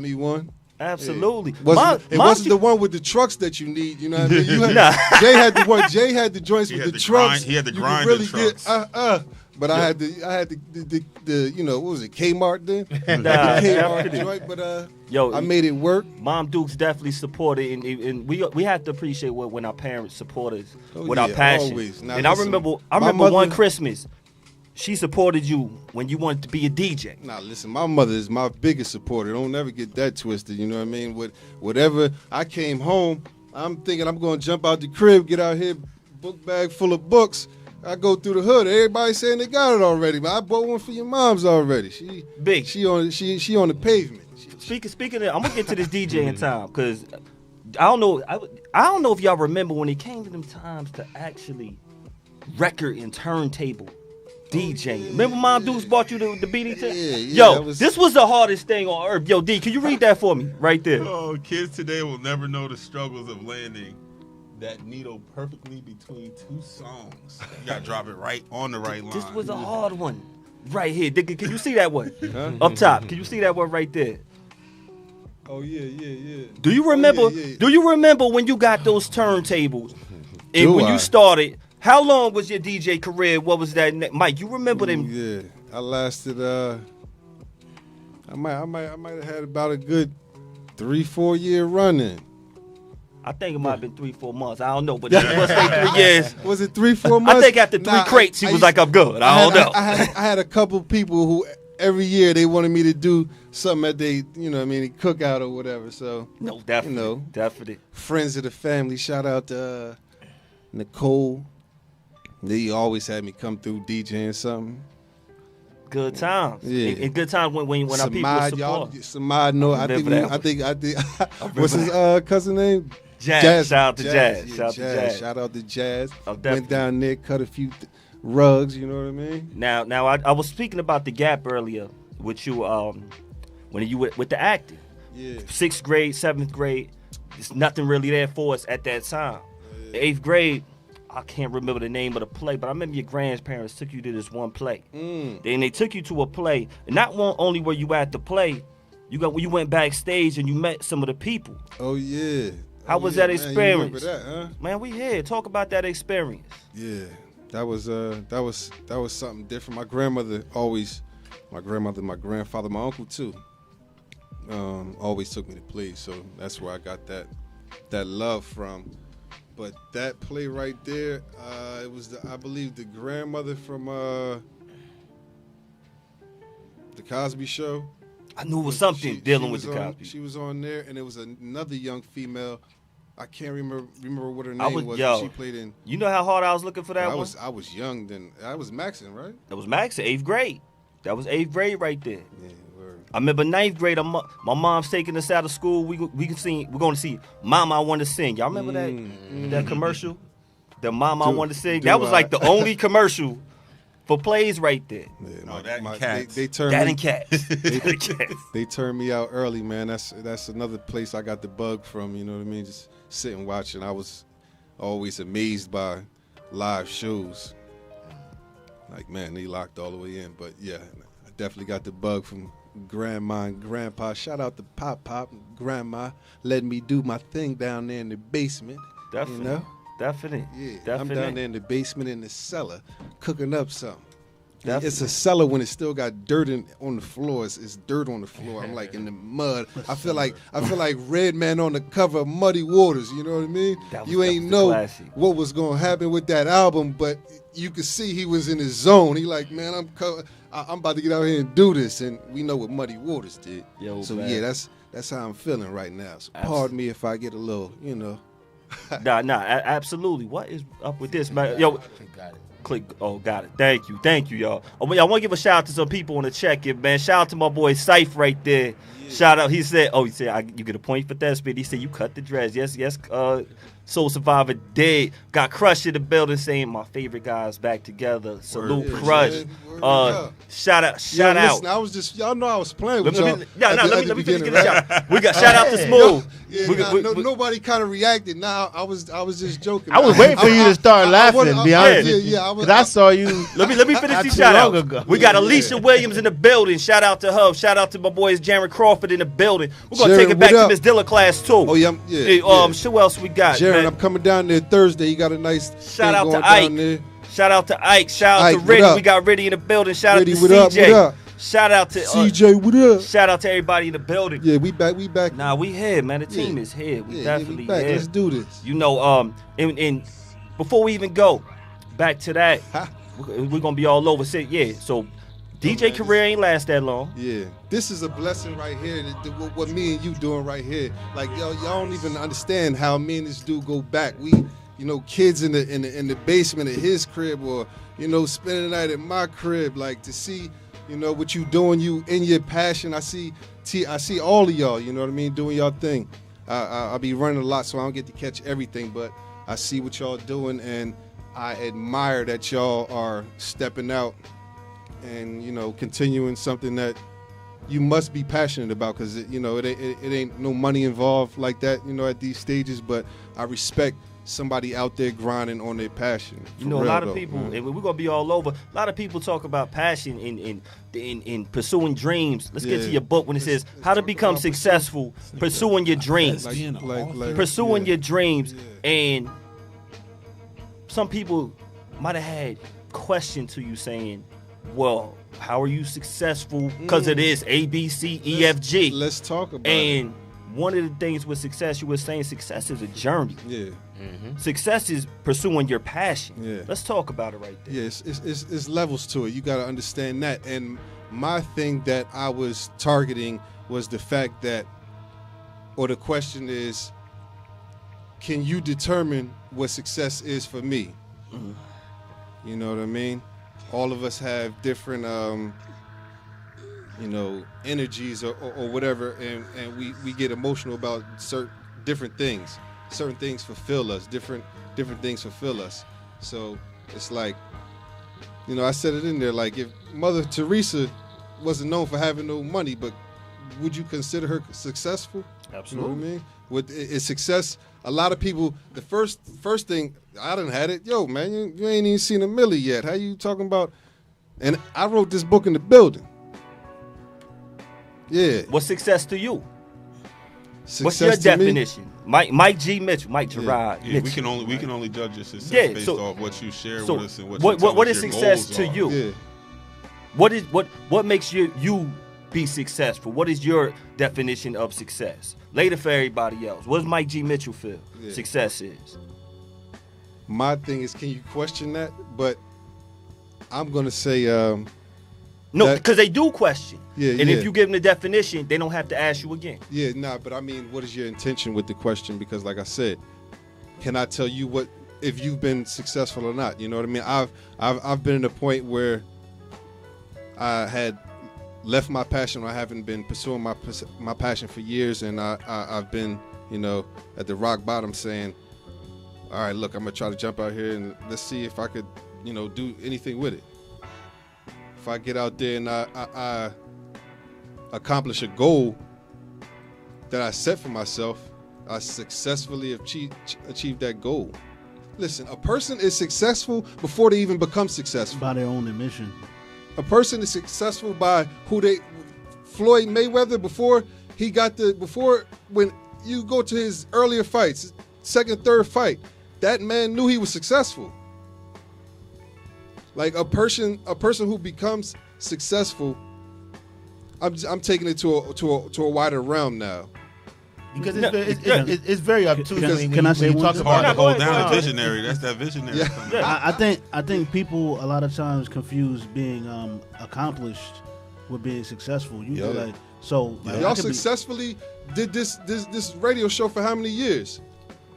me one. Absolutely. It wasn't the one with the trucks that you need. You know what I mean? Jay had the one. Jay had the joints with the trucks. He had the You could grind really trucks. But I had the what was it, Kmart then? Nah, Kmart joint, but Yo, I made it work. Mom Dukes definitely supported, and we have to appreciate when our parents support us with yeah, our passion. always. Now, And I listen, remember my mother- one Christmas, she supported you when you wanted to be a DJ. Nah, listen, my mother is my biggest supporter. Don't never get that twisted. You know what I mean? Whatever I came home, I'm thinking I'm gonna jump out the crib, get out here, book bag full of books. I go through the hood. Everybody saying they got it already, but I bought one for your mom's already. She on the pavement. Speaking of, I'm gonna get to this DJing time because I don't know if y'all remember when it came to them times to actually record and turntable DJ. Remember Mom Dukes bought you the BD? Yeah, Yo, this was the hardest thing on earth. Yo, D, can you read that for me right there? Oh, kids today will never know the struggles of landing that needle perfectly between two songs. You gotta drop it right on the right line. This was a hard one. Right here. Can you see that one? Up top. Can you see that one right there? Oh yeah. Do you remember? yeah. Do you remember when you got those turntables? And when I? you started, how long was your DJ career? What was that, Mike? You remember them? Yeah, I lasted. I might have had about a good 3-4 year running. I think it might have been 3-4 months. I don't know, but let's say 3 years. Was it 3-4 months? I think after three crates, he was like, "I'm good." I don't know. I had a couple people who every year they wanted me to do something at they, cookout or whatever. So No, definitely, definitely. friends of the family. Shout out to Nicole. They always had me come through DJing something. Good times. Yeah. And good times when our people support. Samad, no, I think. What's his cousin name? Jazz. Shout out to Jazz. Yeah, Shout out to Jazz. Shout out to Jazz. Definitely. Went down there, cut a few rugs. You know what I mean? Now I was speaking about the gap earlier with you when you with the acting. Yeah. 6th grade, 7th grade, there's nothing really there for us at that time. 8th grade, I can't remember the name of the play, but I remember your grandparents took you to this one play. Then they took you to a play, and not only were you at the play, you went backstage and you met some of the people. Oh yeah. How was yeah, that man, you experience? remember that, huh? Man, we here. Talk about that experience. Yeah, that was something different. My grandfather, my grandfather, my uncle too, always took me to plays. So that's where I got that love from. But that play right there, it was I believe the grandmother from the Cosby Show. I knew it was something dealing with the Cosby. She was on there, and there was another young female. I can't remember what her name was. Yo, she played in. You know how hard I was looking for that one? I was young then. I was maxing, right? That was Max, 8th grade. That was 8th grade right there. Yeah, word. I remember 9th grade. My mom's taking us out of school. We're going to see Mama I Want to Sing. Y'all remember that commercial? The Mama I Want to Sing. That was like the only commercial for plays right there. Yeah, No, that and Cats. They turned That me, and Cats. They turned me out early, man. That's another place I got the bug from. You know what I mean? Just sitting watching. I was always amazed by live shows. Like, man, they locked all the way in. But yeah, I definitely got the bug from grandma and grandpa. Shout out to Pop and Grandma letting me do my thing down there in the basement. Definitely. You know? Definitely. Yeah, Definitely. I'm down there in the basement in the cellar cooking up something. Definitely. It's a cellar when it still got dirt on the floor. It's dirt on the floor. I'm like in the mud. I feel like Red Man on the cover of Muddy Waters. You know what I mean? You ain't know what was gonna happen with that album, but you could see he was in his zone. He like, man, I'm about to get out here and do this, and we know what Muddy Waters did. So man. Yeah, that's how I'm feeling right now. So pardon me if I get a little, Nah, absolutely. What is up with this, man? Yo, click. Oh, got it. Thank you, y'all. I want to give a shout out to some people on the check-in, man. Shout out to my boy Syfe right there. Yeah. Shout out. He said, you get a point for that, Speed. He said, you cut the dreads. Yes. Soul Survivor dead. Got Crush in the building saying my favorite guys back together. Salute Crush. Shout out. Listen, I was just, y'all know I was playing with y'all. Let me finish the shout. We got shout out to Smooth. Nobody kind of reacted. Now I was just joking. I was waiting for you to start laughing. To be honest, because I saw you. Let me finish these shout outs. We got Alicia Williams in the building. Shout out to her. Shout out to my boys Jaron Crawford Crawford in the building. We're gonna Jaron, take it back what to up? Miss Dilla class too. Oh yeah, Hey, who else we got? Jaron, man? I'm coming down there Thursday. You got a nice Shout thing out going to Ike. down there. Shout out to Ike. Shout out Ike, to what Riddy. up? We got Riddy in the building. Shout Riddy, out to what up, CJ. what up? Shout out to CJ, what up? Shout out to everybody in the building. Yeah, we back. Nah, we here, man. The team Yeah. is here. We Yeah, definitely we back. here. Let's do this. You know, and before we even go back to that, Ha. we're gonna be all over. So DJ man, career ain't last that long. Yeah, this is a blessing right here. What me and you doing right here, like y'all don't even understand how me and this dude go back. We, kids in the basement of his crib, or spending the night at my crib. Like to see, what you doing, you in your passion. I see all of y'all. You know what I mean, doing y'all thing. I'll be running a lot, so I don't get to catch everything, but I see what y'all doing, and I admire that y'all are stepping out and continuing something that you must be passionate about, because it ain't no money involved like that at these stages, but I respect somebody out there grinding on their passion. A lot of people, and we're gonna be all over. A lot of people talk about passion in pursuing dreams. Let's get to your book when it says how to become successful, pursuing your dreams, pursuing your dreams. And some people might have had question to you saying, well, how are you successful? Because it is A, B, C, E, F, G. Let's talk about it. And one of the things with success, you were saying success is a journey. Yeah. Success is pursuing your passion. Yeah. Let's talk about it right there. Yeah, it's levels to it. You got to understand that. And my thing that I was targeting was the fact that, or the question is, can you determine what success is for me? You know what I mean? All of us have different, energies or whatever, and we get emotional about different things. Certain things fulfill us. Different things fulfill us. So it's like, I said it in there, like if Mother Teresa wasn't known for having no money, but would you consider her successful? Absolutely. You know what I mean? Is success, a lot of people, the first thing, I done had it, yo, man, you ain't even seen a milli yet. How you talking about? And I wrote this book in the building. Yeah. What's success to you? Success What's your to me? definition? Mike G. Mitchell, Mike Gerard. Yeah, Mitchell. we can only judge your success based so- off what you share so with us and what is your success goals to are. you? Yeah. What makes you be successful? What is your definition of success? Later for everybody else. What does Mike G. Mitchell feel success is? My thing is, can you question that? But I'm gonna say, No, that- because they do question. Yeah, and yeah. if you give them the definition, they don't have to ask you again. yeah, nah. But I mean, what is your intention with the question? Because, like I said, can I tell you what if you've been successful or not? You know what I mean? I've been at a point where I had left my passion. I haven't been pursuing my passion for years, and I've been, at the rock bottom, saying, all right, look, I'm gonna try to jump out here and let's see if I could, do anything with it. If I get out there and I accomplish a goal that I set for myself, I successfully achieved that goal. Listen, a person is successful before they even become successful. By their own admission. A person is successful by Floyd Mayweather, before when you go to his earlier fights, second, third fight, that man knew he was successful. Like a person who becomes successful, I'm taking it to a wider realm now. Because it's very obtuse. Can I say when you one talk thing? Hard to about hold No, down go a ahead. visionary. That's that visionary. Yeah. coming. Yeah. I think people a lot of times confuse being accomplished with being successful. You know, Yeah. like so. Like, I Y'all could be- successfully did this radio show for how many years?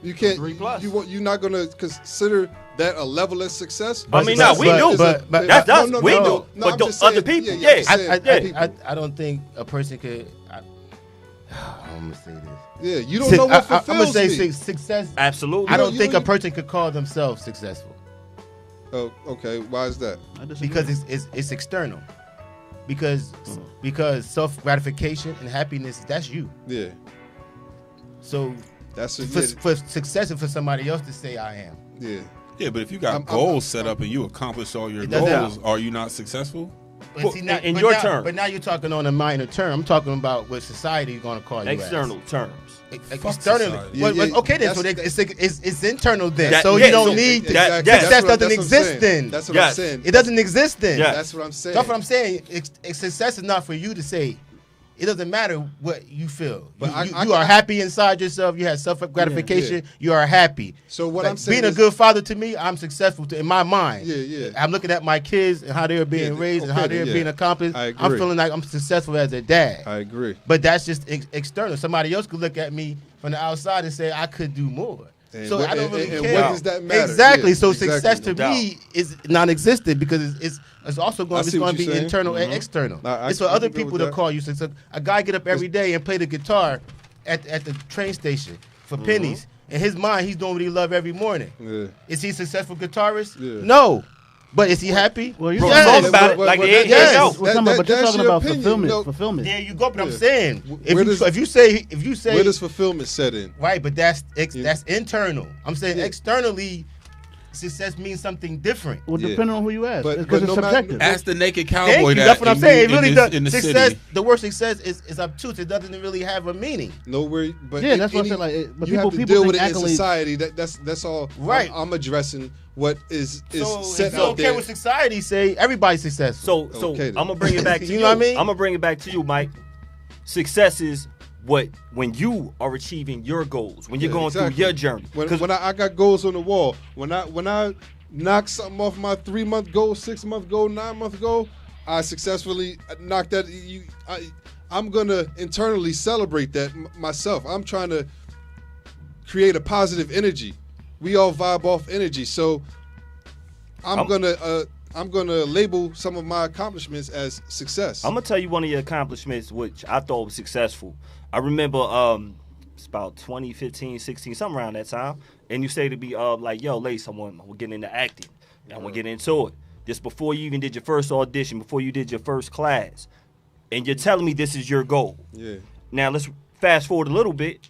You can't. 3+. You're not gonna consider that a level of success. I mean, no, we do. but That's us. No, We no, do. no, But I'm do just other saying- people, I'm yeah. just saying, I don't think a person could. I'm gonna say this. Yeah, you don't know what I'm fulfills gonna say me. success. Absolutely. I don't you think don't a person could call themselves successful Oh, okay. Why is that? I disagree. because it's external. Because self gratification and happiness, that's you. Yeah, So that's a, for success and for somebody else to say I am. yeah. Yeah, but if you got I'm- goals set up and you accomplish all your It doesn't- goals, are you not successful? But see, in your term. But now you're talking on a minor term. I'm talking about what society is going to call you External terms. Externally. society. Okay, then. So it's internal then. So yeah, you don't so need to. that- Success That's what doesn't I'm exist saying. then. That's what Yes. I'm saying. It doesn't exist then. Yeah. That's what I'm saying. That's what I'm saying. Success is not for you to say. It doesn't matter what you feel. But You are happy inside yourself. You have self gratification. Yeah. You are happy. So what I'm saying being a is- good father to me, I'm successful in my mind. Yeah. I'm looking at my kids and how they're being Yeah, raised and okay, how they're yeah. being accomplished. I I'm agree. feeling like I'm successful as a dad. I agree. But that's just external. Somebody else could look at me from the outside and say I could do more. And So what- I don't really and care. what does that matter? Exactly. Yeah, So exactly. success to No doubt. me is non-existent because it's also I going see to what be you're saying. internal and external. I It's for can other go people with to that. call you success. A guy get up every day and play the guitar at the train station for pennies. In his mind, he's doing what he love every morning. Yeah. Is he a successful guitarist? Yeah. No. But is he happy? Well, you Bro, yes. talk about it like Well, it ain't yes. no. We're talking about- but you're that's talking your about opinion, fulfillment. no. Fulfillment. There you go. But I'm Yeah. saying, Where does- if you say Where does fulfillment set in? right, but that's Yeah. internal. I'm saying Yeah. externally, success means something different. Well, Yeah. depending on who you ask, But because it's no matter- subjective. Ask the naked Thank cowboy you. that. That's what I'm saying. It really in does. in the Success. city. The word success is obtuse. It doesn't really have a meaning. Nowhere, but Yeah, that's what I said, like, but you people- have to people deal with it think in accolades- society. That's all. Right. I'm addressing what is So set if you out don't care there. what society say, everybody's successful. So Okay, then. I'm gonna bring it back to You you. know what I mean? I'm gonna bring it back to you, Mike. Success is when you are achieving your goals, when you're Yeah, going exactly. through your journey. When I got goals on the wall, when I knock something off my 3-month goal, 6-month goal, 9-month goal, I successfully knocked that. I'm gonna internally celebrate that myself. I'm trying to create a positive energy. We all vibe off energy, so I'm gonna label some of my accomplishments as success. I'm gonna tell you one of your accomplishments, which I thought was successful. I remember it's about 2015, 16, something around that time, and you say to me like, "Yo, Lace, we're getting into acting. I want to get into it." This before you even did your first audition, before you did your first class, and you're telling me this is your goal. Yeah. Now let's fast forward a little bit.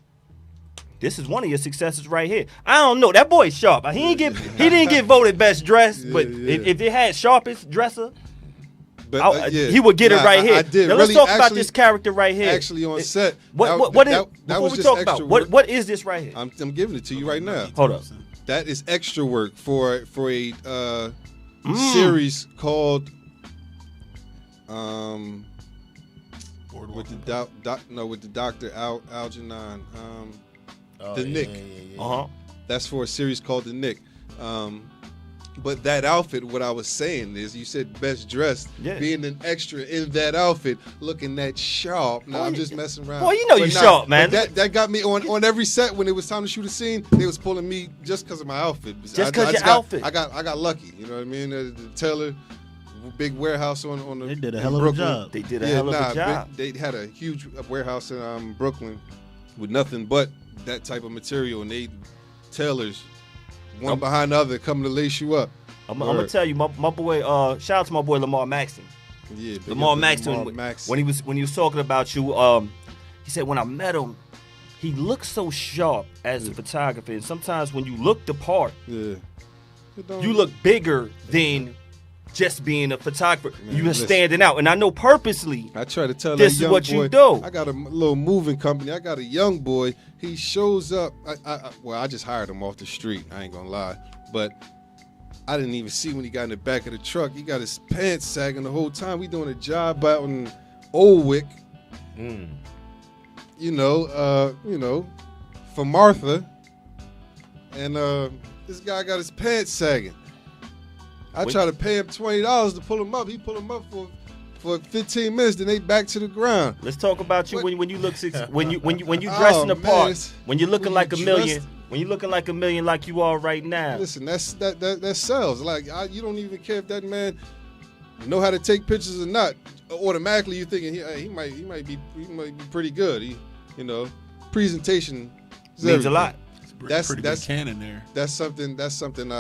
This is one of your successes right here. I don't know. That boy's sharp. He didn't get voted best dressed, Yeah, but yeah. if it had sharpest dresser, But, yeah. he would get it Nah, right here. I did. Now let's Really, talk about actually- this character right here. Actually on set. What is that before was we just talk extra about work. what is this right here? I'm giving it to you right now. Hold up. That is extra work for a series called with the Dr. Algernon The Nick. Uh-huh. That's for a series called The Nick. But that outfit, what I was saying is, you said best dressed, Yeah. being an extra in that outfit, looking that sharp. Now I'm just messing around. Boy, you know But you sharp, man. but that got me on every set when it was time to shoot a scene. They was pulling me just because of my outfit. Just 'cause your outfit. I got lucky. You know what I mean? The Taylor big warehouse on the. They did a in hell of a Brooklyn. job. They did a hell of a job. They had a huge warehouse in Brooklyn with nothing but that type of material, and they tailors one behind the other coming to lace you up. I'm gonna tell you, my boy. Shout out to my boy Lamar Maxton. Yeah, big Lamar up to Maxton. Lamar Maxton. When he was talking about you, he said when I met him, he looked so sharp as a photographer. And sometimes when you look the part, Yeah. you look bigger than just being a photographer. Man, You are listen. standing out, and I know purposely. I try to tell This that is young what boy, you do. I got a little moving company. I got a young boy. He shows up. I just hired him off the street. I ain't gonna lie, but I didn't even see when he got in the back of the truck. He got his pants sagging the whole time. We doing a job out in Oldwick. You know, for Martha, and this guy got his pants sagging. I try to pay him $20 to pull him up. He pull him up for 15 minutes, then they back to the ground. Let's talk about you What? when you look when you Oh, dressing the man, part, it's- when you're looking when like a you million, dressed- when you're looking like a million like you are right now. Listen, that sells. Like you don't even care if that man know how to take pictures or not. Automatically, you're thinking he might be pretty good. Presentation is Means a everything. lot. That's pretty good cannon there. That's something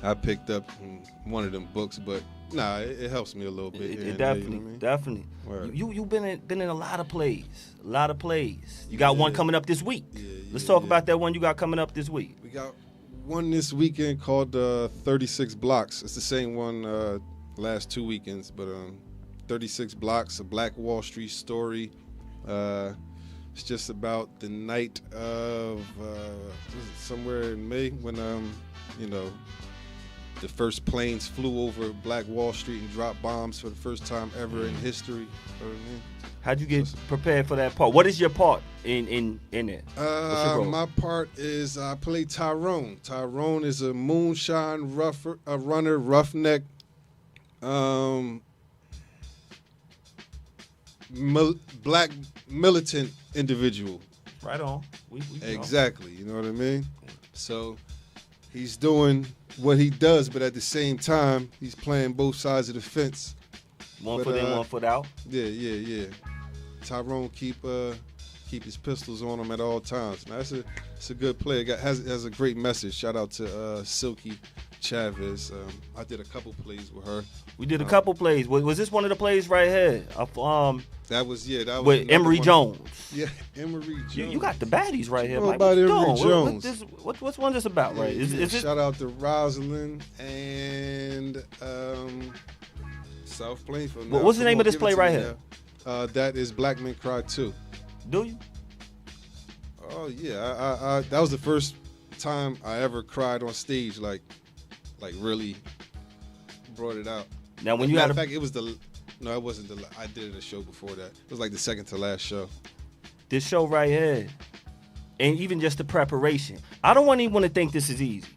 I picked up in one of them books, but nah, it helps me a little bit. here It and definitely, there, you know what I mean? definitely. Word. You've been in a lot of plays, You got one coming up this week. Yeah, Let's yeah, talk yeah. about that one you got coming up this week. We got one this weekend called 36 Blocks. It's the same one last 2 weekends, but 36 Blocks, a Black Wall Street story. It's just about the night of somewhere in May when the first planes flew over Black Wall Street and dropped bombs for the first time ever in history. You know what I mean? How'd you get prepared for that part? What is your part in it? What's your role? My part is I play Tyrone. Tyrone is a moonshine runner, roughneck, black militant individual. Right on. We Exactly. You know what I mean? So he's doing what he does, but at the same time, he's playing both sides of the fence. One foot in, 1 foot out. Yeah. Tyrone keep his pistols on him at all times. Now, it's a good play. Has a great message. Shout out to Silky Chavez. I did a couple plays with her. We did a couple plays. Was this one of the plays right here? That was with Emory Jones. Yeah, Emory Jones. You got the baddies right here. What Mike. about What you Emory doing? Jones? What's one this about, right? Is it? Shout out to Rosalind and South Plainfield. What's the name of this play right here? That is Black Men Cry 2. Do you? Oh yeah, I that was the first time I ever cried on stage, like really brought it out. Now when you Matter had of fact, it wasn't I did a show before that. It was like the second to last show. This show right here, and even just the preparation, I don't even want to think this is easy.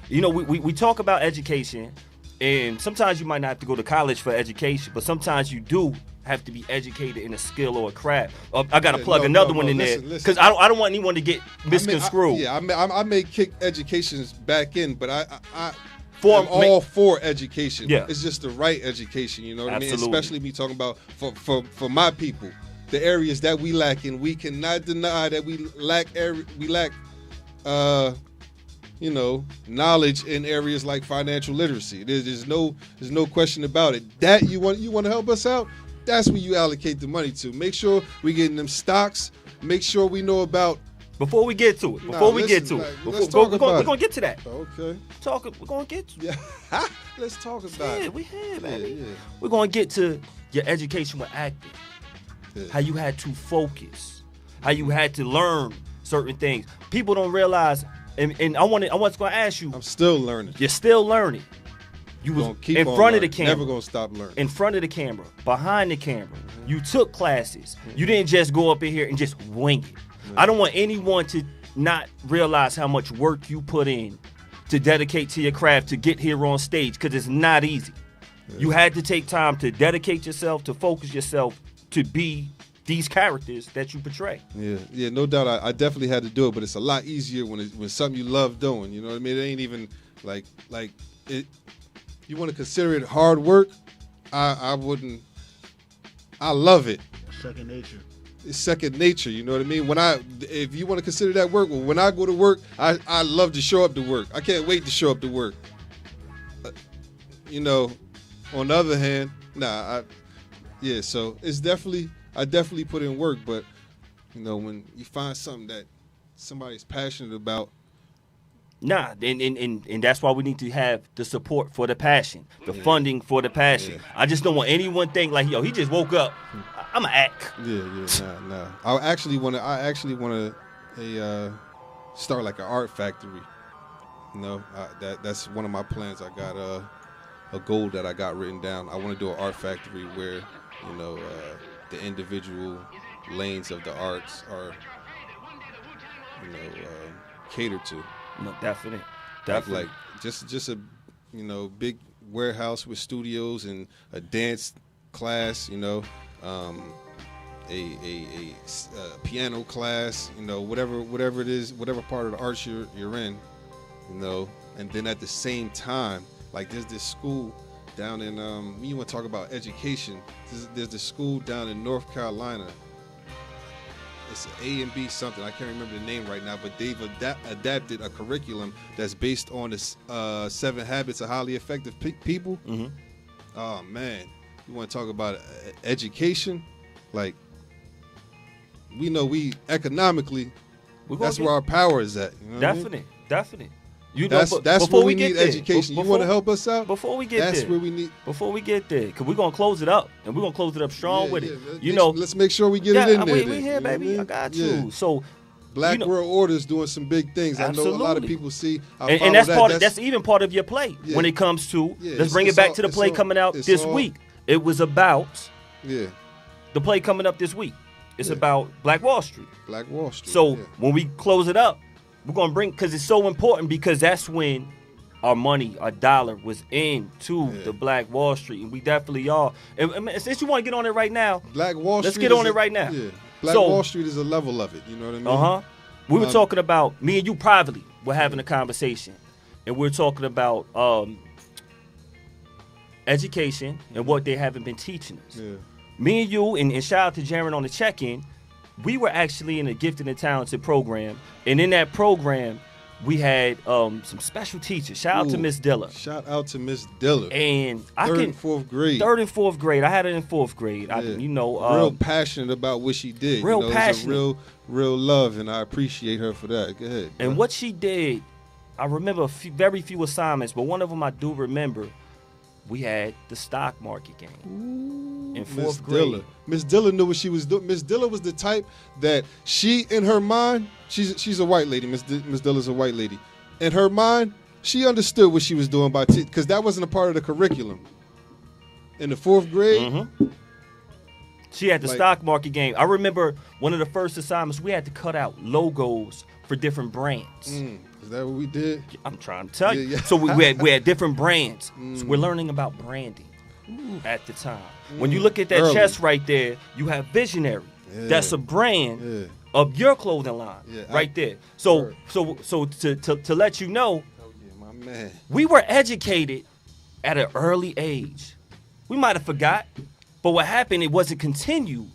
You know, we talk about education, and sometimes you might not have to go to college for education, but sometimes you do have to be educated in a skill or a craft. I got to plug another one in there because I don't want anyone to get misconstrued. I may kick educations back in, but I'm all for education. Yeah. It's just the right education, you know what Absolutely. I mean? Especially me talking about for my people, the areas that we lack in. We cannot deny that we lack knowledge in areas like financial literacy. There's no question about it. That you want to help us out? That's where you allocate the money to. Make sure we getting them stocks. Make sure we know about. Before we get to it, we're going to get to that. Okay. We're going to get to it. Yeah. Let's talk about it. Yeah, we have, baby. Yeah. We're going to get to your education with acting. Yeah. How you had to focus. How you had to learn certain things. People don't realize, and I was going to ask you. I'm still learning. You're still learning. You was keep in on front of the learning. camera. Never gonna stop learning. In front of the camera, behind the camera. You took classes. You didn't just go up in here and just wing it. I don't want anyone to not realize how much work you put in to dedicate to your craft to get here on stage, because it's not easy. You had to take time to dedicate yourself, to focus yourself, to be these characters that you portray. Yeah, no doubt. I definitely had to do it, but it's a lot easier when something you love doing. You know what I mean? It ain't even like it. You want to consider it hard work? I wouldn't. I love it. Second nature. It's second nature. You know what I mean? If you want to consider that work, well, when I go to work, I love to show up to work. I can't wait to show up to work. On the other hand, so it's definitely. I definitely put in work, but when you find something that somebody's passionate about. Nah, and that's why we need to have the support for the passion, the funding for the passion. Yeah. I just don't want anyone think like, he just woke up. I'm an act. Nah. I actually want to start like an art factory. That's one of my plans. I got a goal that I got written down. I want to do an art factory where the individual lanes of the arts are catered to. No, definitely. Like just a big warehouse with studios and a dance class, a piano class, whatever it is, whatever part of the arts you're in, and then at the same time, like there's this school down in you want to talk about education, there's this school down in North Carolina. It's A and B something. I can't remember the name right now, but they've adapted a curriculum that's based on the 7 Habits of Highly Effective People. Mm-hmm. Oh, man. You want to talk about education? Like, we know economically, that's where our power is at. You know definitely. You know, that's before where we get need there, education. You before- want to help us out? Before we get That's there, where we need. before we get there, because we're going to close it up, and we're going to close it up strong Yeah, with yeah. it. You know, let's make sure we get yeah, it in there. we then, here, you know what baby. I mean? got Yeah. you. So, Black you know- World Order's doing some big things. I know a lot of Absolutely. people see. and that's part. That's even part of your play Yeah. when it comes to. Yeah, let's bring it it's back all- to the it's play all- coming out it's this all- week. It was about Yeah, the play coming up this week. It's Yeah. about Black Wall Street. Black Wall Street. So yeah. when we close it up, we're gonna bring because it's so important because that's when our money, our dollar was into the Black Wall Street, and we definitely are. And since you want to get on it right now, Black Wall let's Street. get is on it right now. Yeah, Black So- Wall Street is a level of it. You know what I mean? We were talking about me and you privately. We're having a conversation, and we're talking about education and what they haven't been teaching us. Yeah. Me and you, and shout out to Jaron on the check-in, we were actually in a gifted and talented program, and in that program, we had some special teachers. Shout out to Ooh, Miss Dilla. Shout out to Miss Dilla. And I Third can and fourth grade. third and fourth grade. I had it in fourth grade. I, Yeah. you know, real passionate about what she did. real you know, passionate. It's a real love, and I appreciate her for that. Go ahead. and bro. what she did, I remember very few assignments, but one of them I do remember. We had the stock market game in Miss fourth grade. Dilla. Miss Dilla knew what she was doing. Miss Dilla was the type that she, in her mind, she's a white lady. Miss Dilla's a white lady. In her mind, she understood what she was doing by because that wasn't a part of the curriculum. In the fourth grade, She had the Like- stock market game. I remember one of the first assignments we had to cut out logos for different brands. is that what we did? I'm trying to tell you. Yeah, yeah. So we had different brands. So we're learning about branding at the time. When you look at that Early. chest right there, you have Visionary. Yeah. That's a brand Yeah. of your clothing line Yeah, right there. So Word. so to let you know, Oh yeah, my man. we were educated at an early age. We might have forgot, but what happened, it wasn't continued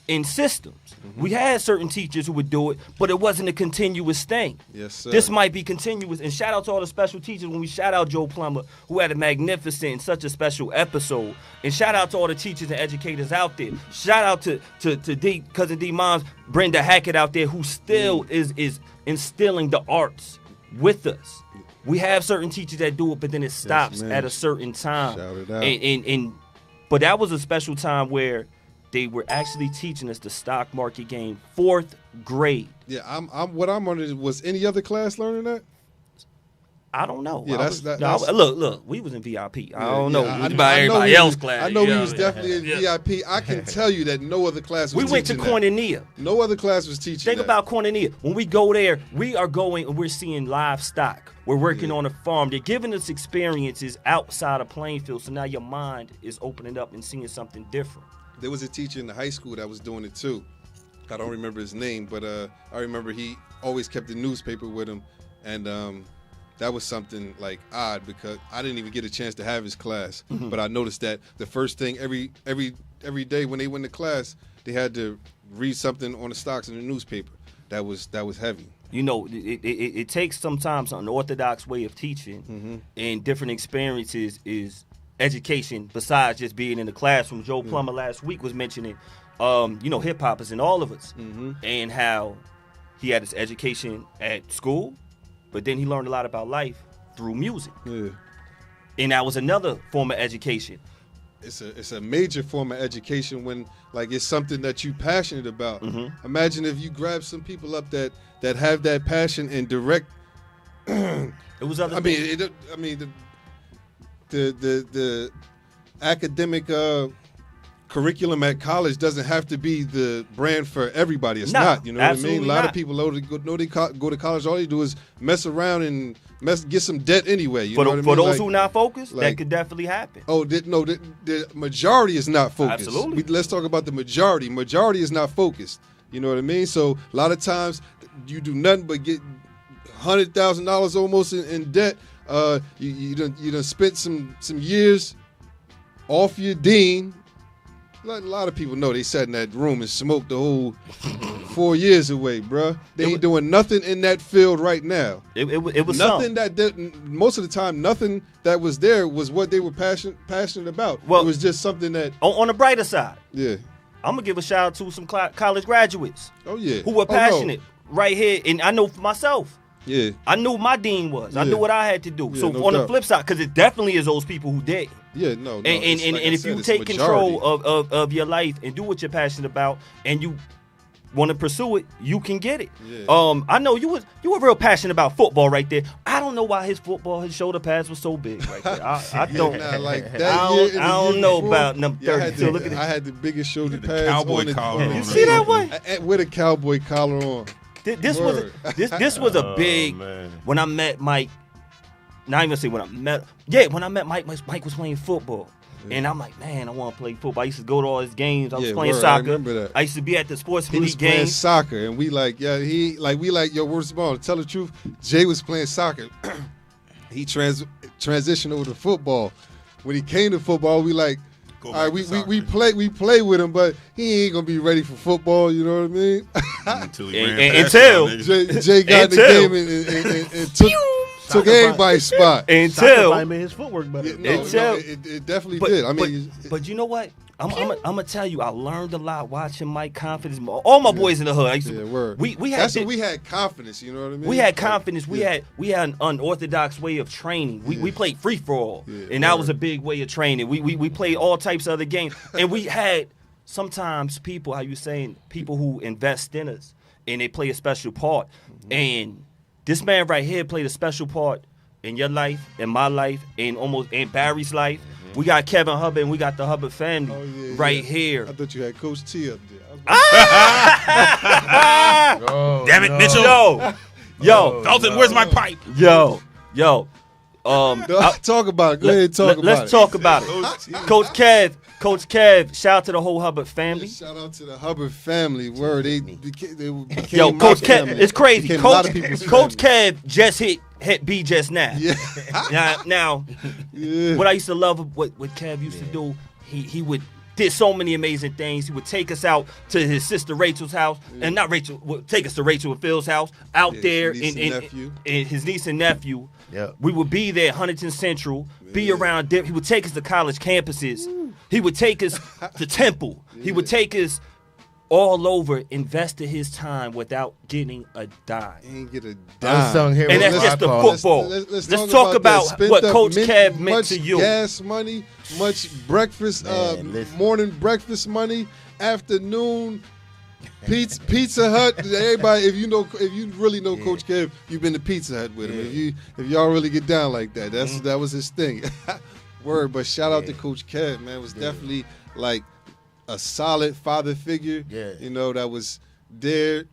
in systems. We had certain teachers who would do it, but it wasn't a continuous thing. Yes, sir. This might be continuous. And shout out to all the special teachers when we shout out Joe Plummer, who had a magnificent and such a special episode. And shout out to all the teachers and educators out there. Shout out to D, Cousin D Moms, Brenda Hackett out there, who still is instilling the arts with us. We have certain teachers that do it, but then it stops man. at a certain time. Shout it out. But that was a special time where they were actually teaching us the stock market game, fourth grade. Yeah, I'm what I'm on. Was any other class learning that? I don't know. Yeah, I that's- was- that's- look. We was in VIP. I don't know Yeah, about everybody else class. I know you we know was what I mean? definitely in Yeah. VIP. I can tell you that no other class was We went to teaching that. Koinonia. No other class was teaching Think that. about Koinonia. When we go there, we are going and we're seeing livestock. We're working on a farm. They're giving us experiences outside of Plainfield. So now your mind is opening up and seeing something different. There was a teacher in the high school that was doing it too. I don't remember his name, but I remember he always kept the newspaper with him, and that was something like odd because I didn't even get a chance to have his class. But I noticed that the first thing every day when they went to class, they had to read something on the stocks in the newspaper. That was heavy. You know, it takes sometimes an unorthodox way of teaching and different experiences is education besides just being in the classroom. Joe Plummer last week was mentioning, hip hop is in all of us and how he had his education at school, but then he learned a lot about life through music. Yeah. And that was another form of education. It's a major form of education when like it's something that you passionate about. Imagine if you grab some people up that have that passion and direct. It was other I things. mean, the academic curriculum at college doesn't have to be the brand for everybody. It's No, not. You know what I mean? absolutely A lot not. of people go to college. All they do is mess around and get some debt anyway. You For, know what I mean? for those Like- who not focused, that like- could definitely happen. Oh, the majority is not focused. Absolutely. Let's talk about the majority. Majority is not focused. You know what I mean? So a lot of times you do nothing but get $100,000 almost in debt. You done spent some years off your dean. A lot of people know they sat in that room and smoked the whole 4 years away, bruh. They ain't doing nothing in that field right now. It was Nothing something. most of the time, nothing that was there was what they were passionate about. Well- it was just something that, On the brighter side, yeah. I'm gonna give a shout out to some college graduates Oh yeah. who were Oh, no. passionate right here, and I know for myself. Yeah. I knew my dean was. I knew what I had to do. Yeah, So no on the doubt. flip side, because it definitely is those people who did. Yeah, no. And it's like I if said, you it's take majority. control of your life and do what you're passionate about, and you want to pursue it, you can get it. Yeah. I know you were real passionate about football right there. I don't know why his shoulder pads was so big right there. I don't. Nah, like that I year don't, and the I don't year know before, about number yeah, 32. Look at I this. had the biggest shoulder The pads cowboy on it. collar on. You see that one? With a cowboy collar on. This Word. was a big man. when I met Mike. Not even say when I met Mike. Mike was playing football. And I'm like, man, I want to play football. I used to go to all his games. I was playing word, soccer. I remember that. I used to be at the sports He was league playing games. soccer, and we like, yo, where's the ball? To tell the truth, Jay was playing soccer. He transitioned over to football. When he came to football, we like, Go all right, back to we soccer. play with him, but he ain't gonna be ready for football. You know what I mean? Until he ran And- past until- y'all niggas. Jay got in the Until- game and took everybody's spot. Soccer Until probably made his footwork better. It definitely did. I mean, but you know what? I'm gonna tell you, I learned a lot watching Mike Confidence. All my boys in the hood. I used to, yeah, word. we had That's when we had confidence. You know what I mean? we had Like, confidence. We yeah. had an unorthodox way of training. We played free for all, Yeah, and that word. was a big way of training. We played all types of other games, and we had sometimes people, how you saying, people who invest in us, and they play a special part. Mm-hmm. And this man right here played a special part in your life, in my life, in Barry's life. We got Kevin Hubbard and we got the Hubbard family right here. I thought you had Coach T up there. Oh, Damn it, no. Mitchell. Yo, Felton, where's my pipe? yo. No, talk about it. Go ahead and talk about it. Let's talk about it. Coach Kev, shout out to the whole Hubbard family. Shout out to the Hubbard family. Word, they became Yo, my Coach Kev, family. it's crazy. Became a lot of people's Coach family. Kev just hit B just now. Yeah. Now, Yeah. what I used to love what Kev used to do, he would did so many amazing things. He would take us out to his sister Rachel's house, and not Rachel, would take us to Rachel and Phil's house out Yeah, there his niece and nephew. in his niece and nephew. Yeah. We would be there at Huntington Central, be around. He would take us to college campuses. He would take us to Temple. He would take us all over, invested his time without getting a dime. Ain't get a Unsung dime. hero. And that's Let's just the call it. football. Let's talk about that. Spent what up Coach Kev meant much to you. Gas money, much breakfast, Man, listen. morning breakfast money, afternoon Pizza Hut. Everybody, if you really know Coach Kev, you've been to Pizza Hut with him. If y'all really get down like that, that was his thing. Word, but shout out to Coach Kev, man. It was definitely like a solid father figure. Yeah. You know, that was there.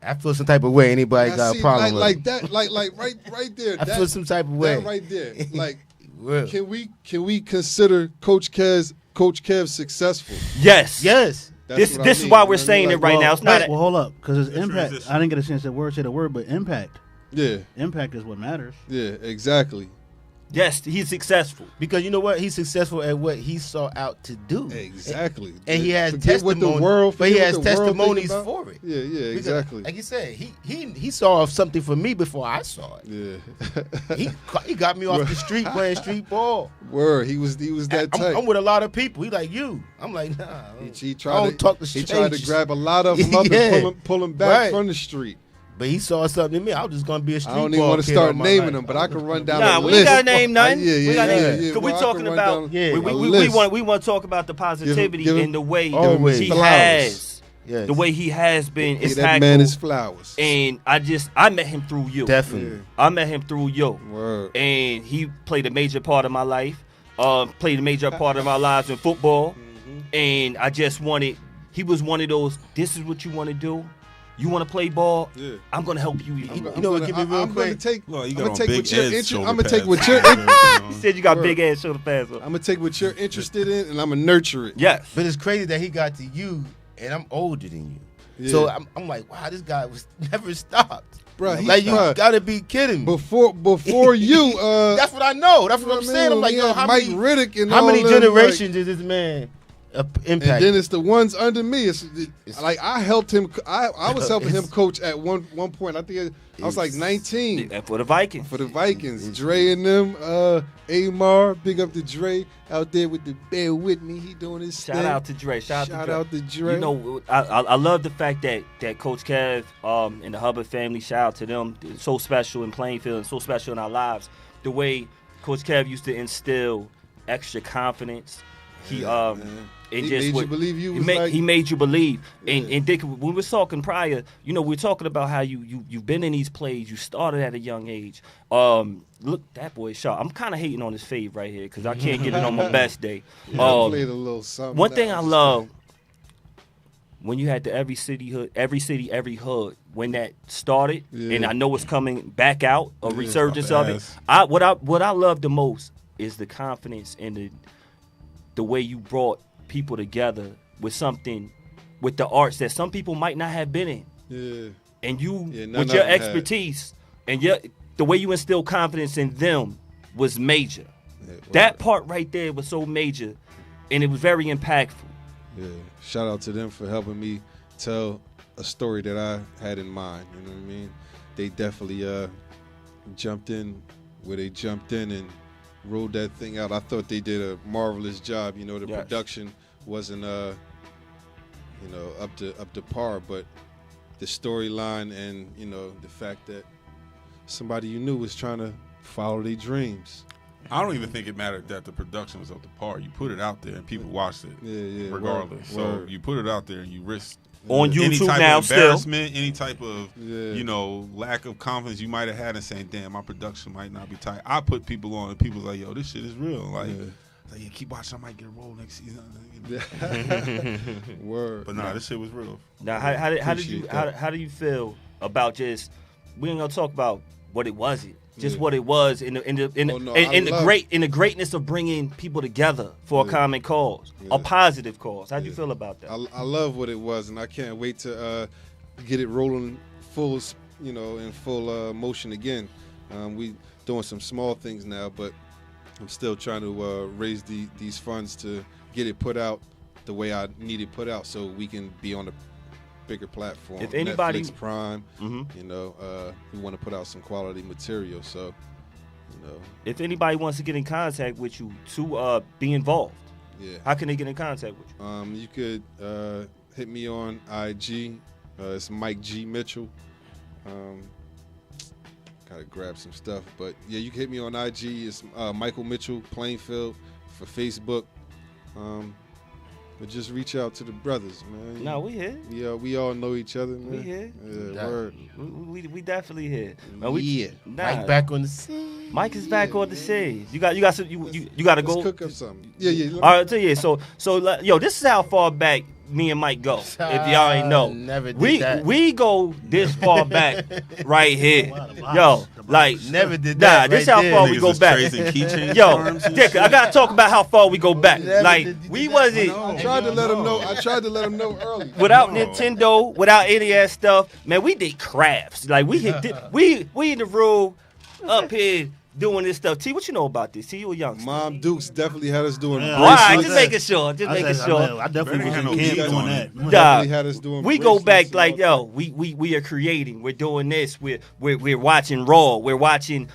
I feel some type of way. Anybody I got see, a problem like with that, like right there. I feel some type of way. That right there, like. Real. Can we consider Coach Kev successful? Yes. Yes. That's what I This is mean. why You know we're what I saying mean? it Like, right now. It's not. Well, hold up, because his impact. transition. I didn't get a chance to say the word, but impact. Yeah, Impact is what matters. yeah, exactly. Yes, he's successful. Because you know what? He's successful at what he saw out to do. Exactly. And he has Forget what testimony, the world, but he forget has what the world think testimonies about. for it. Yeah, yeah, Because, exactly. Like you said, he saw something for me before I saw it. Yeah. He got me off the street playing street ball. Word. He was that type. I'm with a lot of people. He like you. I'm like, nah. He I tried don't talk to he tried to strangers. grab a lot of them up Yeah. and pull them back Right. from the street. But he saw something in me. I was just gonna be a street I don't ball even want to kid start all my naming life. them, but I can run down Nah, a we list. ain't gotta name none. Yeah, We gotta yeah, name- yeah. Cause we Well, I talking can run about down Yeah. we a we list. want to talk about the positivity give him- in the way always. he flowers. has, Yes. the way he has been Hey, that man is impactful. flowers. And I met him through you. Definitely. I met him through you. Word. And he played a major part of my life. Played a major part of our lives in football. And I just wanted. He was one of those. This is what you want to do. You want to play ball? Yeah. I'm gonna help you. You know what? Give me real I'm gonna quick. take. Well, you I'm got gonna on take big what you're Ed's interested. shoulder I'm gonna take pads. what you're. He said you got Word. big ass shoulder pads. I'm gonna take what you're interested in, and I'm gonna nurture it. Yes. But it's crazy that he got to you, and I'm older than you. Yeah. So I'm like, wow, this guy was never stopped. Bruh, Like you bruh, gotta be kidding me. before you. That's what I know. That's what I'm saying. I'm like, yo, how Mike many Riddick and how all many them, generations is this man impact. And then it's the ones under me. It's like I helped him. I was helping him coach at one point. I think I was like 19 for the Vikings. for the Vikings. Dre and them, Amar, big up to Dre out there with the Bear with me. He doing his thing. Shout out to Dre. Shout out to Dre. You know, I love the fact that Coach Kev and the Hubbard family, shout out to them. They're so special in Plainfield and so special in our lives. The way Coach Kev used to instill extra confidence. He made you believe you was he made you believe. And Dick, when we were talking prior, you know, we were talking about how you've been in these plays. You started at a young age. Look, that boy sharp. I'm kind of hating on his fade right here because I can't get it on my best day. I played a little something. One thing I love when you had the every city, every hood. When that started, and I know it's coming back out, a resurgence of it. What I love the most is the confidence and the way you brought people together with something, with the arts that some people might not have been in. Yeah. And you, with your expertise and the way you instill confidence in them was major. Yeah, that part right there was so major, and it was very impactful. Yeah. Shout out to them for helping me tell a story that I had in mind. You know what I mean? They definitely jumped in where they jumped in and rolled that thing out. I thought they did a marvelous job. You know, the production wasn't up to par, but the storyline and, you know, the fact that somebody you knew was trying to follow their dreams. I don't even think it mattered that the production was up to par. You put it out there and people watched it, regardless. Word. So you put it out there and you risked on any YouTube type now of still. embarrassment, any type of you know, lack of confidence you might have had in saying, "Damn, my production might not be tight." I put people on, and people's like, "Yo, this shit is real." Like, keep watching. I might get a role next season. Word. But nah, this shit was real. Now, how do you feel about just? We ain't gonna talk about what it wasn't. Just what it was in the greatness of bringing people together for a common cause, a positive cause. How do you feel about that? I love what it was, and I can't wait to get it rolling full, in full motion again. We doing some small things now, but I'm still trying to raise these funds to get it put out the way I need it put out, so we can be on a bigger platform. If anybody, Netflix, Prime, we want to put out some quality material. So, if anybody wants to get in contact with you to be involved, how can they get in contact with you? You could hit me on IG. It's Mike G Mitchell. Gotta grab some stuff, but you can hit me on IG. It's Michael Mitchell Plainfield for Facebook. But just reach out to the brothers, man. No, we here. Yeah, we all know each other, man. We here. Yeah, word. We definitely here. Mike back on the scene. Mike is back on the scene. You got some. You got to go. Let's cook up something. Yeah. All right, so yo, this is how far back me and Mike go. If y'all ain't know, never did that. we go this far back right here. Yo, like never did that. Nah, this how far we go back. Yo, Dick, I gotta talk about how far we go back. Like we wasn't. I tried to let him know early. Without Nintendo, without any of that stuff, man, we did crafts. Like we in the room up here doing this stuff. T, what you know about this? T, you a youngster. Mom Dukes definitely had us doing all right, just making sure. I definitely was in camp doing that. Definitely had us doing we go back like, yo, we are creating. We're doing this. We're watching Raw. We're watching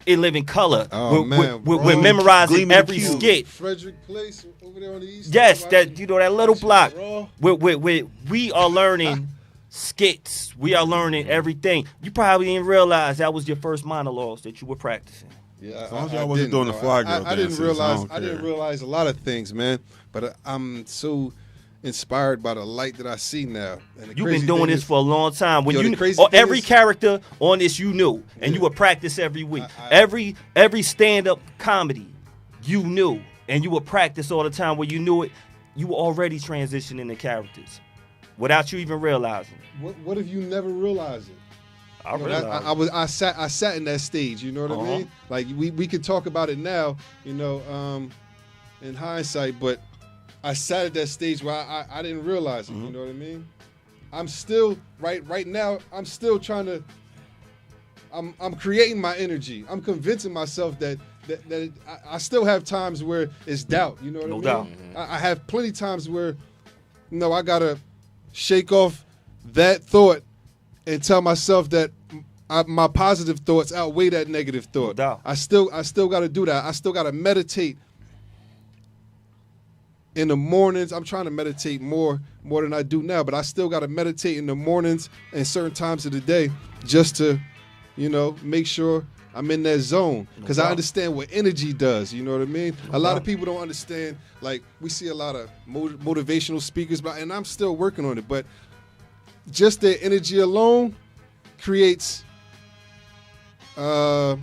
In Living Color. Oh, we're memorizing every skit. Frederick Place over there on the east. Yes, that little block. We are learning skits. We are learning everything. You probably didn't realize that was your first monologues that you were practicing. Yeah, as long as y'all wasn't doing the fly girl I didn't realize a lot of things, man. But I'm so inspired by the light that I see now. And you've been doing this for a long time. When every character on this you knew, and you would practice every week. Every stand-up comedy you knew, and you would practice all the time. When you knew it, you were already transitioning the characters without you even realizing it. What if you never realized it? I sat in that stage, you know what I mean? Like we could talk about it now, in hindsight, but I sat at that stage where I didn't realize it, you know what I mean? I'm still right now, I'm still trying to I'm creating my energy. I'm convincing myself that I still have times where it's doubt. You know what I mean? No doubt. I have plenty times where, I gotta shake off that thought and tell myself that my positive thoughts outweigh that negative thought. No doubt. I still got to do that. I still got to meditate in the mornings. I'm trying to meditate more than I do now, but I still got to meditate in the mornings and certain times of the day just to, make sure I'm in that zone, because I understand what energy does. You know what I mean? A lot of people don't understand. Like, we see a lot of motivational speakers, and I'm still working on it, but just their energy alone creates more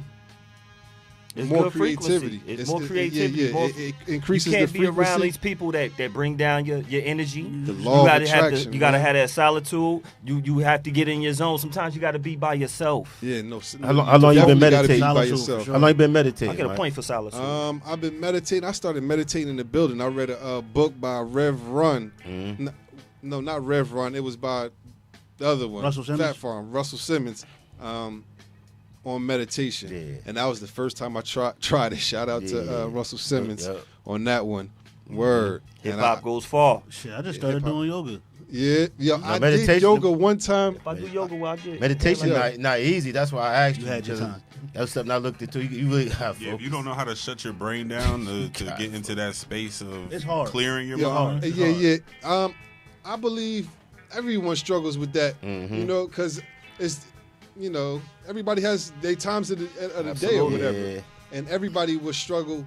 creativity. It's more creativity. It increases you can't the be frequency. around these people that bring down your energy. The law of attraction. You gotta have that solitude. You have to get in your zone. Sometimes you gotta be by yourself. Yeah, no. How long you been meditating? By yourself. How long you been meditating? I get a point for solitude. I've been meditating. I started meditating in the building. I read a book by Rev Run. No, not Rev Run. It was by the other one, Russell Simmons? Fat Farm, Russell Simmons, on meditation. Yeah. And that was the first time I tried it. Shout out to Russell Simmons on that one. Word. Hip And hop goes far. Shit, I just started doing yoga. I did meditation- yoga one time. If I do yoga, well, I get Meditation Yeah. not easy. That's why I asked you. You had your because time. That was something I looked into. You really have Yeah, if you don't know how to shut your brain down to get into that space of It's hard. clearing your Yeah, mind. I believe everyone struggles with that, because it's, everybody has their times of the day or Absolutely. whatever, Yeah. and everybody will struggle.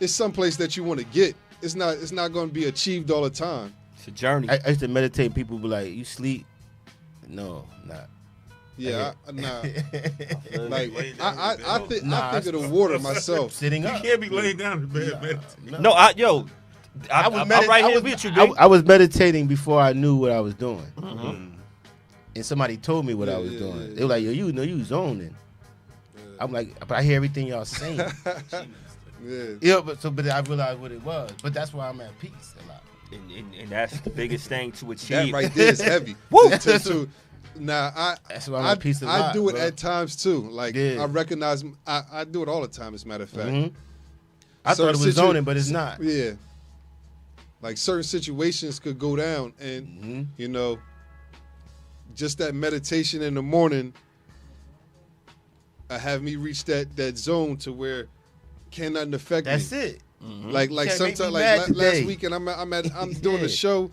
It's someplace that you want to get. It's not going to be achieved all the time. It's a journey. I used to meditate. And people be like, "You sleep?" No, not. Yeah, nah. Like Lay down I in bed. think Nah, I think of the water myself. Sitting You up. can't be laying down in bed, man. No, I'm right here with you, B. I was meditating before I knew what I was doing, and somebody told me what I was doing. yeah. They were like, "Yo, you zoning." I'm like, "But I hear everything y'all saying." Yeah. But I realized what it was. But that's why I'm at peace a lot. And that's the biggest thing to achieve. That right there is heavy. Woo! Now That's why I'm at peace a lot. I do it bro. at times too. Like Yeah. I recognize I do it all the time. As a matter of fact, I thought it was Certain zoning, but it's not. Yeah. Like certain situations could go down, and just that meditation in the morning, have me reach that zone to where can't nothing affect That's me. it. Like Can't make me sometimes, mad last today. weekend, I'm doing Yeah. a show.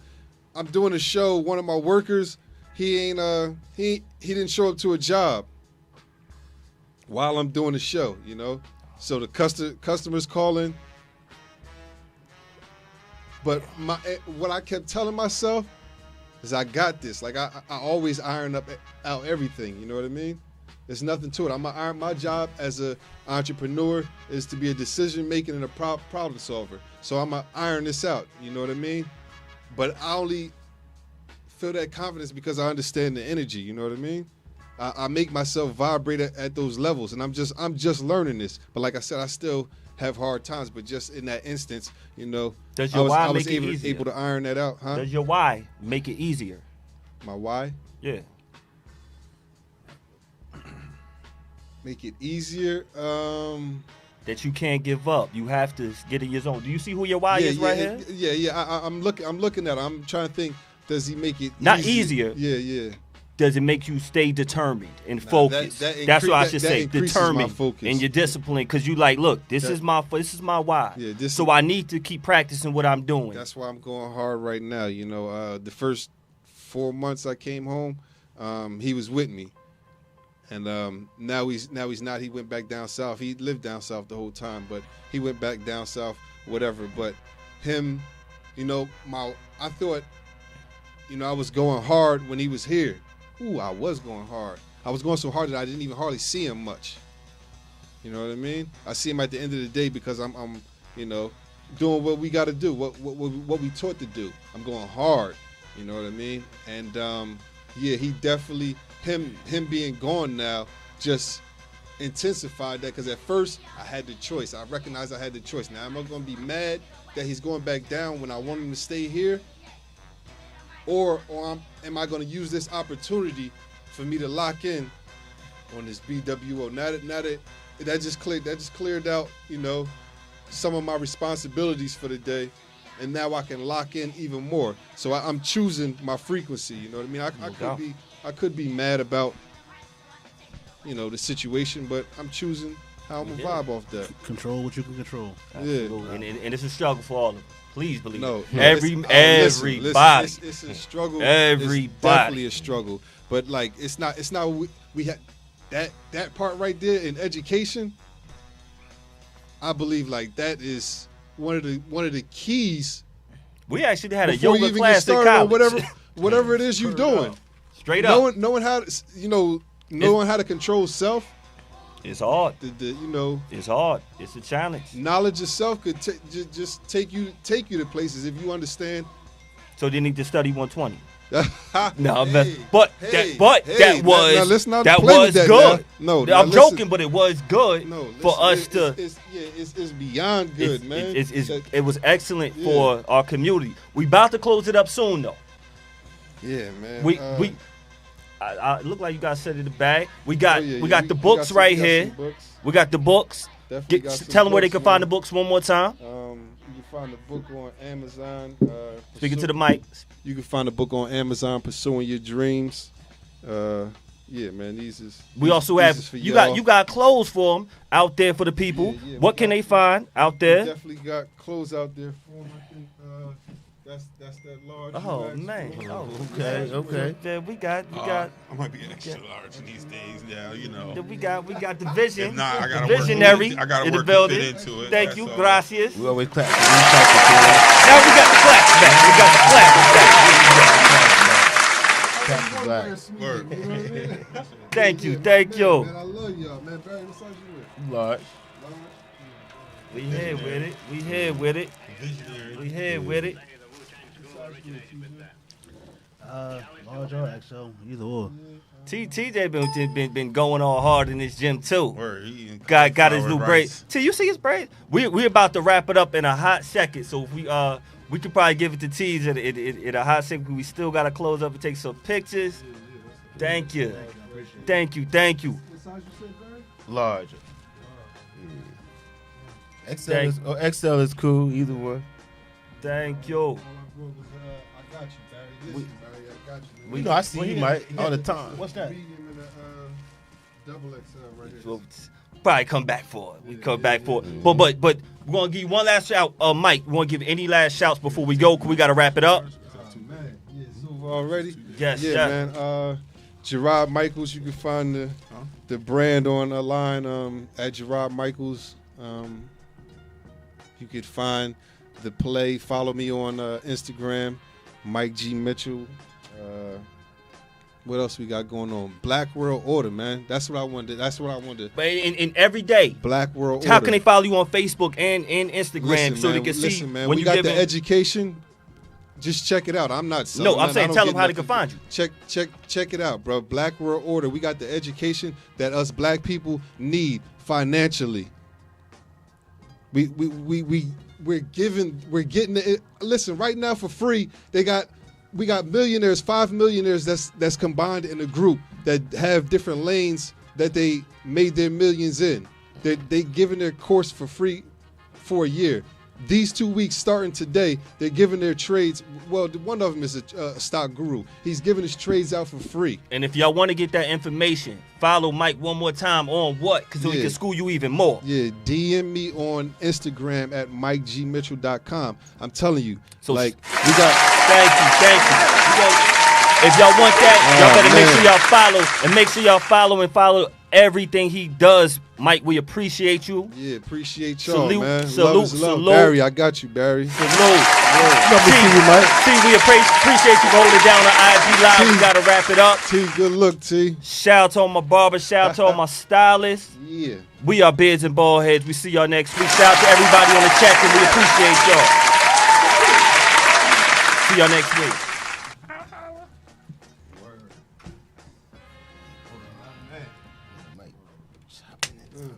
I'm doing a show. One of my workers, he didn't show up to a job while I'm doing the show. So the customers calling. But what I kept telling myself is I got this. Like I always iron out everything. You know what I mean? There's nothing to it. My job as an entrepreneur is to be a decision maker and a problem solver. So I'm gonna iron this out. You know what I mean? But I only feel that confidence because I understand the energy. You know what I mean? I make myself vibrate at those levels, and I'm just learning this. But like I said, I still have hard times. But just in that instance, Does I your was, why I was make it able, easier? able to iron that out. Huh? Does your why make it easier? My why? Yeah. Make it easier. That you can't give up. You have to get in your zone. Do you see who your why is right here? Yeah. I'm looking at it. I'm trying to think. Does he make it Not easier. Yeah. Does it make you stay determined and Nah, focused? that That's what I incre- should that say. increases my Determined focus. and your discipline, because you like, look, this is my why. Yeah, so I need to keep practicing what I'm doing. That's why I'm going hard right now. The first 4 months I came home, he was with me, and now he's not. He went back down south. He lived down south the whole time, but he went back down south, whatever. But him, I thought, I was going hard when he was here. Ooh, I was going hard. I was going so hard that I didn't even hardly see him much. You know what I mean? I see him at the end of the day because I'm doing what we got to do, what we taught to do. I'm going hard. You know what I mean? And he definitely him being gone now just intensified that, because at first I had the choice. I recognized I had the choice. Now am I going to be mad that he's going back down when I want him to stay here? Or am I going to use this opportunity for me to lock in on this BWO? Now that that just cleared out, some of my responsibilities for the day, and now I can lock in even more. So I'm choosing my frequency. You know what I mean? I could be mad about, the situation, but I'm choosing how I'm gonna vibe off that. Control what you can control. Absolutely. And it's a struggle for all of them. Please believe it. Listen, Everybody. it's a struggle. Everybody. It's definitely a struggle. But like, it's not. We had that part right there in education. I believe like that is one of the keys. We actually had a before you yoga even class get started at on college. whatever it is you're doing. Straight up. Knowing how to, knowing how to control self. It's hard. It's hard. It's a challenge. Knowledge of self could just take you to places if you understand. So they need to study 120. No, that was good. No, I'm joking, but it was good for us to. It's beyond good, man. It was excellent for our community. We about to close it up soon, though. Yeah, man. I look like you guys set in the bag. We got the books right here. We got the books. Tell them where they can find the books one more time. You can find the book on Amazon. Speaking to the mic. You can find the book on Amazon, Pursuing Your Dreams. Yeah, man. We also have you got clothes for them out there for the people. What can they find out there? We definitely got clothes out there for them. I think that's that large. Oh man. Okay. Yeah, we got. I might be extra large these days. Yeah, We got the vision. If not, I gotta visionary work. I gotta in the work building. to fit into it. Thank you, gracias. We always clap. Now we got the claps back. We got the claps back. Word. Thank you. Man, I love y'all, man. Barry, what size you Large. We here with it. We here with it. Large or XL, either or. TJ been going all hard in this gym too. Word. He Got his new braid. rice. T, you see his braid? We about to wrap it up in a hot second. So if we could probably give it to T's in a hot second. We still gotta close up and take some pictures. Thank you. Large. XL is cool. Either one. Thank you. I got you, Barry. Listen, Barry, I got you. You know, I see you, Mike, all the time. What's that? Medium and a double XL right here. We'll probably come back for it. But we're gonna give you one last shout. Mike, we wanna give any last shouts before we go, cause we gotta wrap it up. Man, it's over already. Yes, yeah, man. Gerard Michaels, you can find the brand on a line at Gerard Michaels. You could find the play. Follow me on Instagram, Mike G Mitchell. What else we got going on? Black World Order, man. That's what I wanted. But in every day, Black World Order. how can they follow you on Facebook and Instagram Listen, so man, they can see man, when we you got give the in? education. Just check it out. I'm not selling. No, I'm saying tell them how they can find you. Check it out, bro. Black World Order. We got the education that us black people need financially. We're getting it. Listen, right now for free, we got millionaires, 5 millionaires that's combined in a group that have different lanes that they made their millions in. They giving their course for free for a year. These 2 weeks starting today, they're giving their trades. Well, one of them is a stock guru. He's giving his trades out for free. And if y'all want to get that information, follow Mike one more time on what? Because he can school you even more. Yeah, DM me on Instagram at MikeGMitchell.com. I'm telling you. So we got. Thank you. If y'all want that, y'all better make sure y'all follow. And make sure y'all follow everything he does. Mike, we appreciate you. Yeah, appreciate y'all, man. Salute. Barry, I got you, Barry. Salute. Love to see you, Mike. T, we appreciate you for holding it down on IG Live. T. We got to wrap it up. T, good look, T. Shout out to all my barbers. Shout out to all my stylists. Yeah. We are Beards and Baldheads. We see y'all next week. Shout out to everybody on the chat, and we appreciate y'all. See y'all next week. Mike, chopping it.